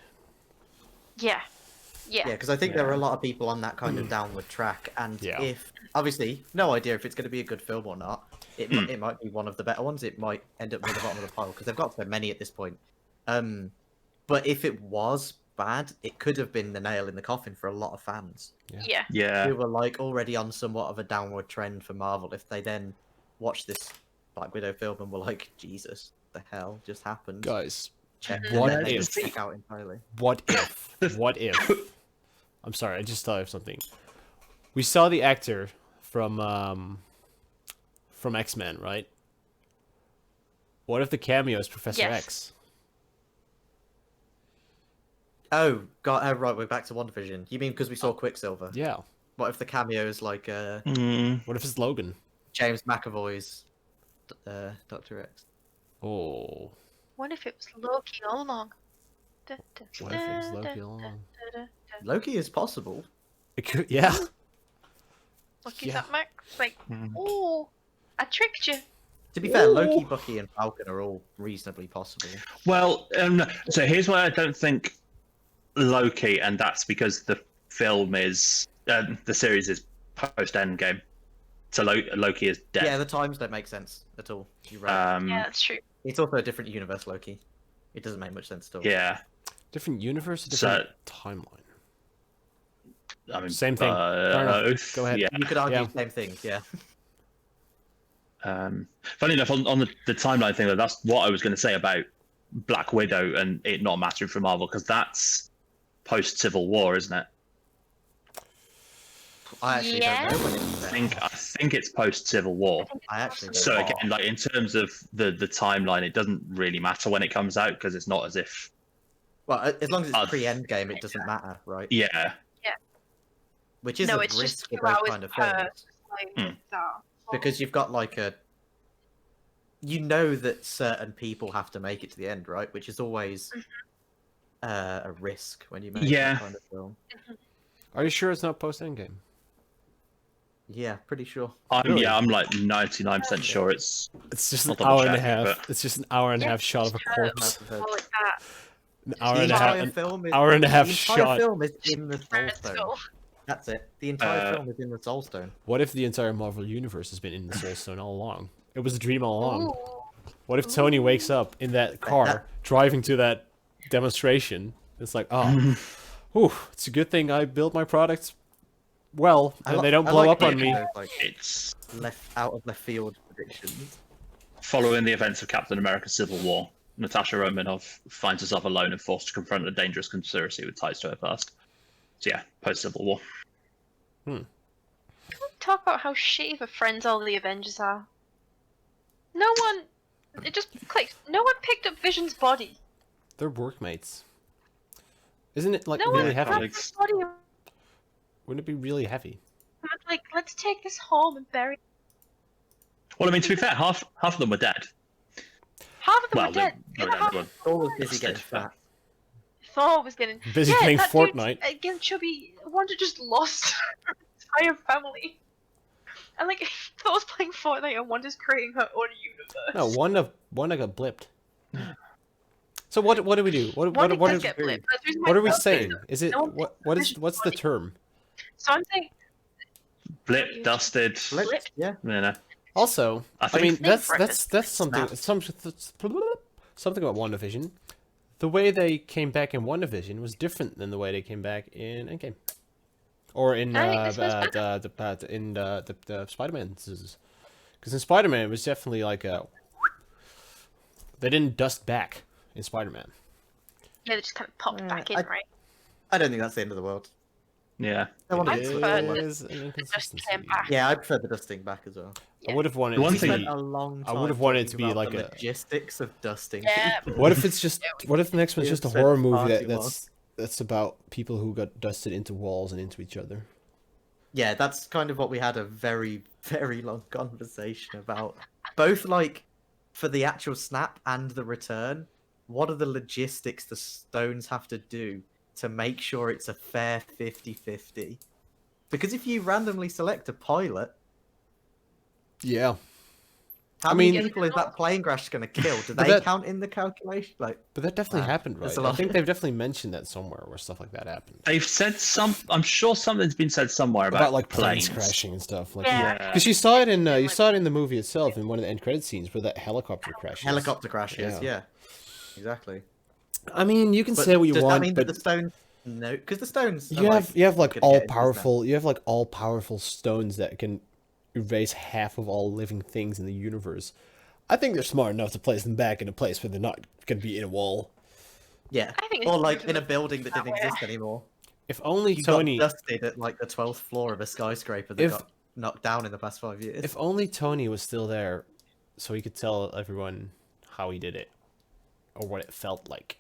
Yeah. Yeah, Yeah. because I think there are a lot of people on that kind of downward track, and Yeah. if obviously no idea if it's going to be a good film or not, it might be one of the better ones. It might end up near the bottom of the pile because they've got so many at this point. But if it was bad, it could have been the nail in the coffin for a lot of fans Yeah. yeah, who were like already on somewhat of a downward trend for Marvel. If they then watch this Black Widow film and were like, Jesus, the hell just happened? Guys, Check, what and then they if- just check out entirely. what if I'm sorry, I just thought of something. We saw the actor from X-Men, right? What if the cameo is Professor Yes. X? Oh, God, right, we're back to WandaVision. You mean because we saw Quicksilver? Yeah. What if the cameo is like What if it's Logan? James McAvoy's Dr. X? Oh. What if it was Loki all along? What if it was Loki all along? Loki is possible. It could, yeah. Loki's Yeah. that Max? Like, oh, I tricked you. To be fair, Ooh. Loki, Bucky, and Falcon are all reasonably possible. Well, so here's why I don't think Loki, and that's because the film is the series is post Endgame, so Loki is dead. Yeah, the times don't make sense at all. You're right. Yeah, that's true. It's also a different universe, Loki. It doesn't make much sense at all. yeah. Different universe, So- different timeline. I mean, Same thing. Fair enough. both, Go ahead. Yeah. You could argue Yeah. the same things, yeah. Funny enough, on the timeline thing, that's what I was going to say about Black Widow and it not mattering for Marvel, because that's post Civil War, isn't it? I actually Yeah. don't know when it's set. I think it's post Civil War. I actually don't So know. again, like in terms of the timeline, it doesn't really matter when it comes out because it's not as if Well, as long as it's I'd- pre-Endgame, it doesn't matter, right? Yeah. Which is No, a it's just risk 2 for those hours kind of per films. time. Because you've got like you know that certain people have to make it to the end, right? Which is always a risk when you make Yeah. that kind of film. Are you sure it's not post Endgame? Yeah, pretty sure. Really? I'm like 99% sure it's. It's just I'll an double hour and a check, half. but- It's just an hour and a Yeah, half shot of a it's corpse. I've heard. All like that. An hour The and a half. entire An film is hour and a half the entire shot. film is in the Soul Red Stone. Skull. That's it. The entire film is in the Soul Stone. What if the entire Marvel universe has been in the Soul Stone all along? It was a dream all along. Ooh. What if Tony wakes up in that car, driving to that demonstration? It's like, oh, whew, it's a good thing I built my products well, and they don't blow up on me. Like, It's out of left field predictions. following the events of Captain America: Civil War. Natasha Romanoff finds herself alone and forced to confront a dangerous conspiracy with ties to her past. So yeah, post Civil War. Talk about how shitty of friends all the Avengers are. No one. It just clicked. No one picked up Vision's body. They're workmates. Isn't it like No really one heavy? grabbed his body. And Wouldn't it be really heavy? was like, let's take this home and bury. Well, I mean, to be fair, half of them were dead. Half of them Well, were dead. The other half. Thor was busy Busted getting fat. fat. Thor was getting Busy playing that Fortnite. Dude, again, chubby. Wanda just lost her entire family. And like Thor's playing Fortnite and Wanda's creating her own universe. No, one got blipped. So what do we do? Wanda What did is get blipped. That's the reason what why are we Thor- saying? Is it No one what's the term? So I'm saying Blip, dusted. Flipped, yeah. You know. Also, I I think- mean Snake that's something something about WandaVision. The way they came back in WandaVision was different than the way they came back in Endgame, or in I think this was the Spider-Man. Because in Spider-Man it was definitely like a they didn't dust back in Spider-Man. yeah, they just kind of popped back in, right? I don't think that's the end of the world. Yeah. I want I it to prefer work. the- Is an Just inconsistency. came back. Yeah, I prefer the dusting back as well. I would have wanted The one it to thing- be. Spent a long time I would have wanted it to talking be about like the a. logistics of dusting. Yeah. people. What if it's just? What if the next one's You just a said horror movie party that's about people who got dusted into walls and into each other? Yeah, that's kind of what we had a very, very long conversation about. Both like for the actual snap and the return, what are the logistics the stones have to do to make sure it's a fair 50-50? Because if you randomly select a pilot, Yeah, how I many mean- people is that plane crash going to kill? Do But they that- count in the calculation? Like, but that definitely happened, right? there's a I lot- think they've definitely mentioned that somewhere where stuff like that happened. They've said I'm sure something's been said somewhere about, Like planes. crashing and stuff. Like, Yeah. Yeah. because you saw it in the movie itself in one of the end credit scenes where that helicopter crashes. helicopter crashes, Yeah. yeah. Exactly. I mean, you can But say what you does want, that mean but that the stones... No, because the stones... you have like gonna all get into this now. powerful. You have like all powerful stones that can erase half of all living things in the universe. I think they're smart enough to place them back in a place where they're not going to be in a wall. Yeah. I think Or it's like in a moving building that that didn't way. exist anymore. If only You Tony. got dusted at like the 12th floor of a skyscraper that If- got knocked down in the past 5 years. If only Tony was still there, so he could tell everyone how he did it, or what it felt like.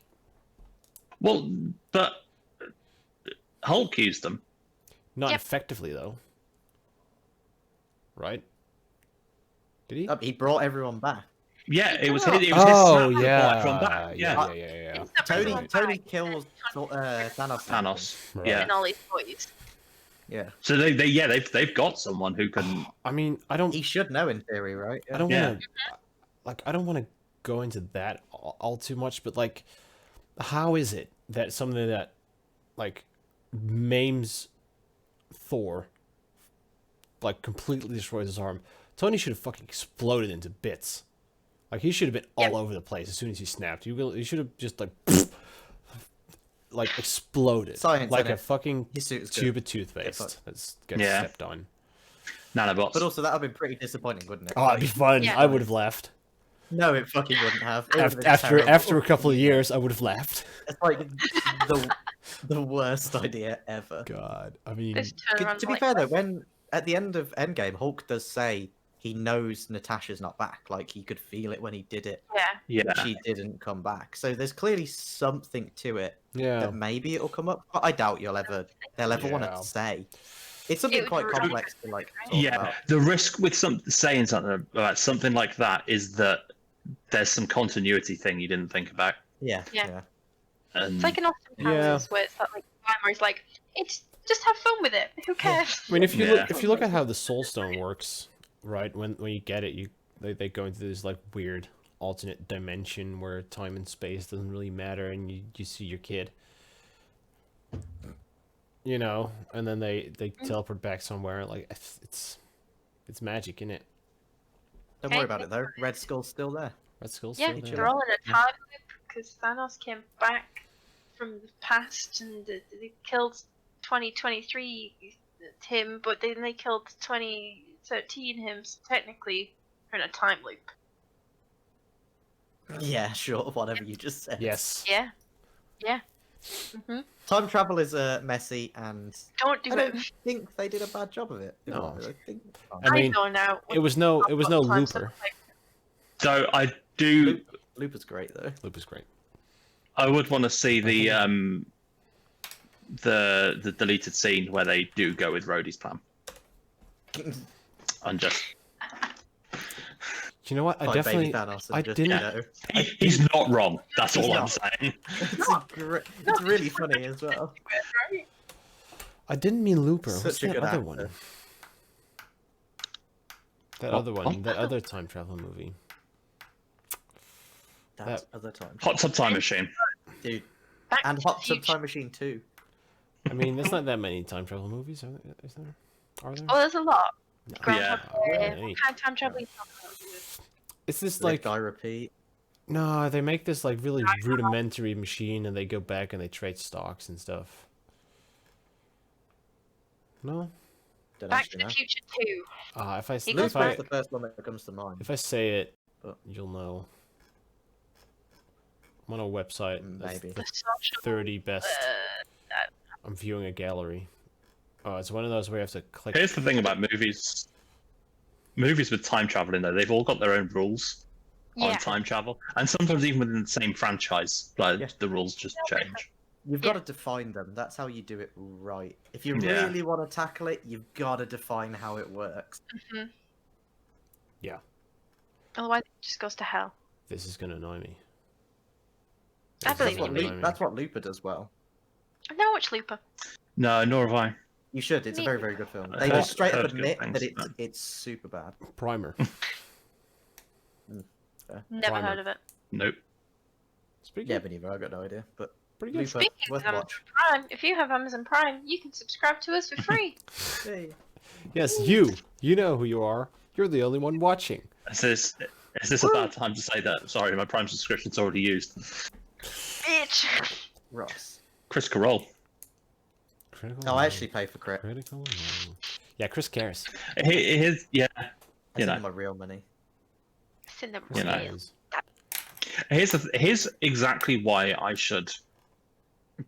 Well, but Hulk used them. Not Yep. effectively though. Right? Did he? He brought everyone back. Yeah, it was Oh. his. It was his Oh snap that yeah. brought everyone back. Yeah. Yeah. It's not Tony everyone Tony back. kills Thanos. Thanos. Right. Yeah. And all his boys. Yeah. So they've got someone who can. I mean, I don't. He should know in theory, right? I don't Yeah. want to. Like, I don't want to go into that all too much, but like, how is it that something that, like, maims Thor, like, completely destroys his arm? Tony should have fucking exploded into bits. Like, he should have been all over the place as soon as he snapped. You should have just like exploded Science, like innit? a fucking His suit is good. tube of toothpaste fucked. that gets Yeah. stepped on. Nanobots. But also that would have been pretty disappointing, wouldn't it? Oh, it'd be fun. Yeah. I would have laughed. No, it fucking wouldn't have. It would have been After terrible. a couple of years, I would have laughed. It's like the worst idea ever. God, I mean, Just turn around To be like, fair though, when at the end of Endgame, Hulk does say he knows Natasha's not back. Like he could feel it when he did it. Yeah. Yeah. She didn't come back. So there's clearly something to it Yeah. that maybe it'll come up, but I doubt they'll ever want Yeah. to say. It's something It would quite be- complex to like talk Yeah, about. the risk with saying something about something like that is that there's some continuity thing you didn't think about. Yeah. Yeah. And It's like an Austin Yeah. Powers where it's that like time where it's like, it's just have fun with it. Who cares? I mean, if you Yeah. look at how the Soul Stone works, right? When you get it, they go into this like weird alternate dimension where time and space doesn't really matter, and you see your kid. You know, and then they teleport back somewhere. Like it's magic, isn't it? Don't worry about it though. Red Skull's still there. Red Skull's Yeah, still there. they're all in a time loop because Thanos came back from the past and they killed 2023 him, but then they killed 2013 him. So technically, they're in a time loop. Yeah, sure. Whatever you just said. Yes. Yeah. Yeah. Time travel is messy, and Don't do I it. don't think they did a bad job of it. No. I think. I mean, know now. it was no Looper. so I do. Looper's great though. Looper's great. I would want to see the deleted scene where they do go with Rhodey's plan. And just You know what? I Find definitely. Baby Thanos and I just, didn't- You know, he's not wrong. That's He's all I'm not. saying. it's really funny as well. I didn't mean Looper. Such What's a that good other actor. one? That What? other one. That other time travel movie. That's other time. Hot Tub Time Machine. Dude. Back And to the Hot Tub Future. Time Machine 2. I mean, there's not that many time travel movies, is there? Are there? Oh, there's a lot. No. Groundhog Yeah. Day. Really? What kind of time travel are you talking about? It's this Like like I repeat. no, they make this like really rudimentary machine, and they go back and they trade stocks and stuff. No, Don't Back to actually the know. Future 2. if I He goes if I Looper's the first one that comes to mind. if I say it, But- you'll know. I'm on a website. that's Maybe. the The social. 30 best. Uh, I'm viewing a gallery. Oh, it's one of those where you have to click. Here's the thing about movies. Movies with time travel in there, they've all got their own rules on yeah. time travel, and sometimes even within the same franchise, like Yeah. the rules just change. You've Yeah. got to define them. That's how you do it right. If you Yeah. really want to tackle it, you've got to define how it works. Otherwise, it just goes to hell. This is gonna annoy me. I This is believe gonna you. annoy me. That's what Looper does well. I've never watched Looper. No, nor have I. You should. It's a Me- very, very good film. I've They heard- just straight up heard good admit things, that but- it's super bad. Primer. Never Primer. heard of it. Nope. It's pretty Yeah, good. but neither. I got no idea. But Pretty good. Looper, Speaking worth of watch. Prime, if you have Amazon Prime, you can subscribe to us for free. Hey. Yes, you. You know who you are. You're the only one watching. Is this a bad time to say that? Sorry, my Prime subscription's already used. Bitch. Ross. Chris Carroll. Critical. No, I actually pay for crit. Critical. Yeah, Chris cares. Yeah, I You send know. them my real money. It's in the Chris You know. cares. here's exactly why I should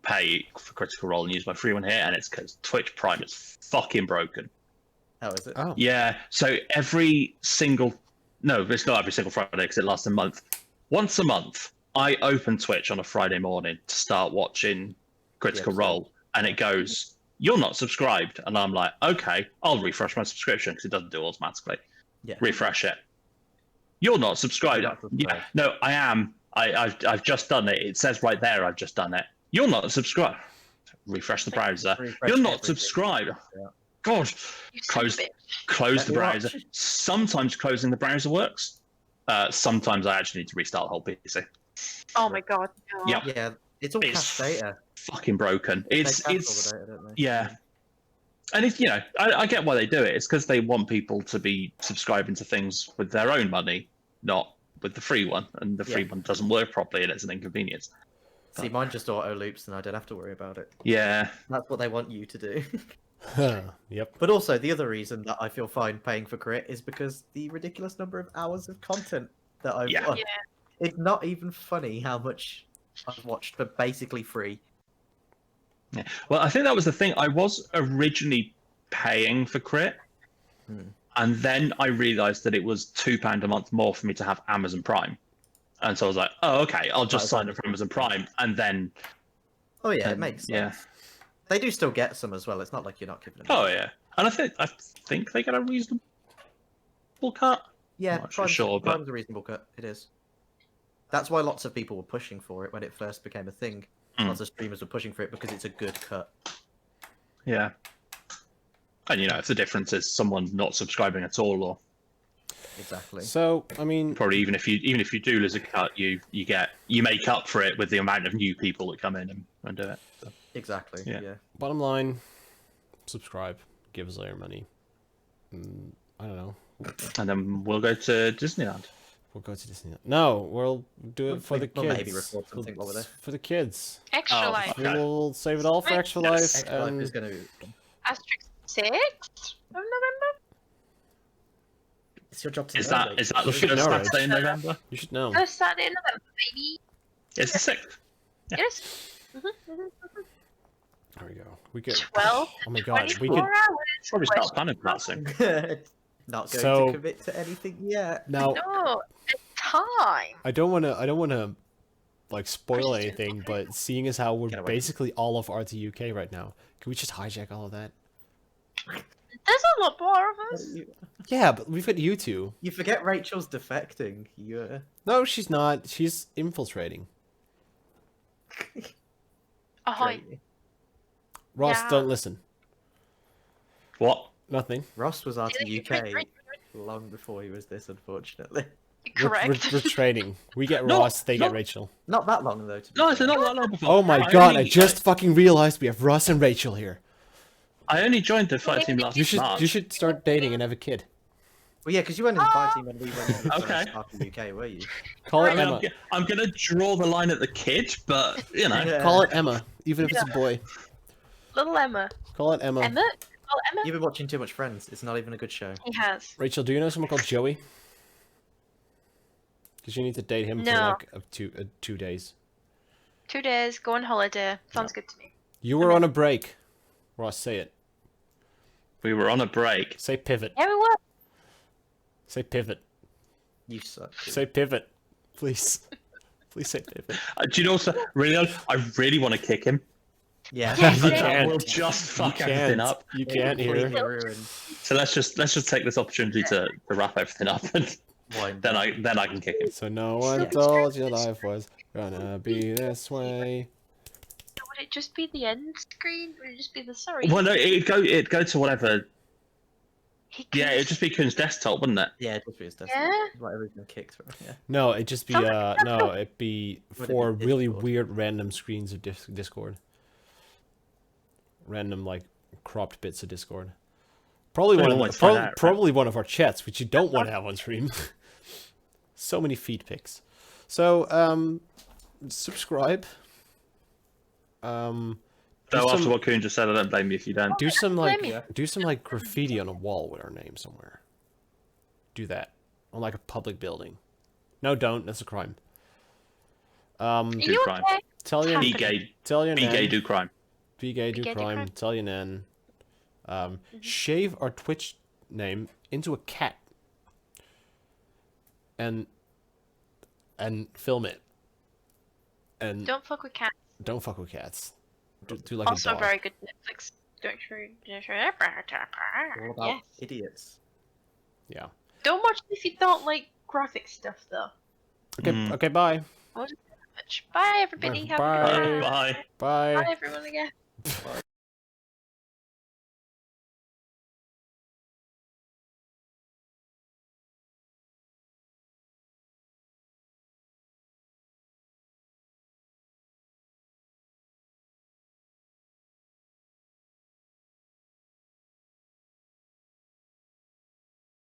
pay for Critical Role and use my free one here, and it's because Twitch Prime is fucking broken. How is it? Oh. Yeah, so no, it's not every single Friday because it lasts a month. Once a month, I open Twitch on a Friday morning to start watching Critical Yeah, Role, and it goes, "You're not subscribed," and I'm like, "Okay, I'll refresh my subscription because it doesn't do it automatically." Yeah. Refresh it. You're not subscribed. You're not subscribed. Yeah, no, I am. I've just done it. It says right there, I've just done it. You're not subscribed. Refresh the browser. Refresh You're not everything. subscribed. Yeah. God, You Close- son of a bitch. close Let the me browser. watch. Sometimes closing the browser works. Sometimes I actually need to restart the whole PC. Oh my god. No. Yep. Yeah, it's all It's cache data. Fucking broken. They It's cache all it's the data, don't they? yeah. And it's I get why they do it. It's because they want people to be subscribing to things with their own money, not with the free one. And the free Yeah. one doesn't work properly, and it's an inconvenience. See, mine just auto loops, and I don't have to worry about it. Yeah. That's what they want you to do. Yep. But also, the other reason that I feel fine paying for crit is because the ridiculous number of hours of content that I've Yeah. watched. Yeah. It's not even funny how much I've watched for basically free. Well, I think that was the thing. I was originally paying for Crit, Hmm. And then I realised that it was £2 a month more for me to have Amazon Prime. And so I was like, oh, okay, I'll just sign up for Amazon Prime. And then... Oh yeah, it makes sense. Yeah. They do still get some as well. It's not like you're not giving them. Oh, yeah. And I think they get a reasonable cut. Yeah, I'm not actually sure, but... Prime's a reasonable cut. It is. That's why lots of people were pushing for it when it first became a thing. Lots of streamers were pushing for it because it's a good cut. Yeah. And if the difference is someone not subscribing at all, or Exactly. So I mean, probably even if you do lose a cut, you make up for it with the amount of new people that come in and do it. So. Exactly. Yeah. bottom line, subscribe, give us all your money. I don't know. And then we'll go to Disneyland. We'll go to Disneyland. No, we'll do it for the kids. We'll maybe record something while we're there. For the kids. Extra Life. Okay. We'll save it all for Extra Life. Extra Life is going to be... Asterisk 6th of November? It's your job to Is know, that mate. is that the You should first know, right? Saturday in November? You should know. First Saturday in November, baby. It's the 6th. Yeah. Yes. There we go. We could. 12, Oh my god, we 24 could. hours. Probably start planning for that soon. Not going So- to commit to anything yet. Now, No, it's time. I don't want to like spoil anything, but seeing as how we're Get away. basically all of RT UK right now, can we just hijack all of that? There's a lot more of us. Yeah, but we've got you two. You forget Rachel's defecting. No, she's not. She's infiltrating. Ahoy. Great. Ross, Yeah. don't listen. What? Nothing. Ross was RT Really? UK long before he was this, unfortunately. Correct. We're trading. We get No, Ross, they get no. Rachel. Not that long though. To be No, fair. it's not that long before. Oh my god, I only- just fucking realized we have Ross and Rachel here. I only joined the fight team last You March. should start dating and have a kid. Well, yeah, because you weren't in the fighting when we went in the Okay. first RT UK, were you? Call it I mean, Emma. I'm gonna draw the line at the kid, but Yeah. Call it Emma, even if it's a boy. Little Emma. Call it Emma. Emma? Oh, Emma? You've been watching too much Friends. It's not even a good show. He has. Rachel, do you know someone called Joey? Because you need to date him for No. like 2 days. 2 days, go on holiday. Sounds good to me. You were on a break. Ross, say it. we were on a break. Say pivot. Yeah, we were. Say pivot. You suck. dude. Say pivot. Please. Please say pivot. Do you know what? I really want to kick him. Yeah. Yeah, You you can't. We'll just fuck You everything can't. up. You can't Completely hear. ruined. So let's just take this opportunity to wrap everything up, and Wind then down. I can kick him. So no one told you life was gonna be this way. Would it just be the end screen? Would it just be the sorry? Well, no, it'd go to whatever. He Yeah, could- it'd just be Kuhn's desktop, wouldn't it? Yeah, it just be his desk. Yeah. Whatever he's gonna kick through. Yeah. No, it'd just be no, it'd be Would it four be really Discord? weird random screens of Discord. Random like cropped bits of Discord. Probably We'll one always of find out, right? probably one of our chats, which you don't want to have on stream. So many feed pics. So subscribe. Do So after some, what Kuhn just said, I don't blame you if you don't. do some Blame like you. do some like graffiti on a wall with our name somewhere. Do that on like a public building. No, don't. That's a crime. Are do you crime. okay? Tell your Be gay, tell your be nan. gay, do crime. Be gay, do gay, do crime. crime. Tell your nan. Shave our Twitch name into a cat. And film it. And Don't fuck with cats. don't fuck with cats. Do like Also a dog. very good Netflix. Don't All about Yes. idiots. Yeah. Don't watch it if you don't like graphic stuff, though. Okay. Okay. Bye. Much. Bye, everybody. Have a Bye. good night. Bye. Bye. Bye, everyone again.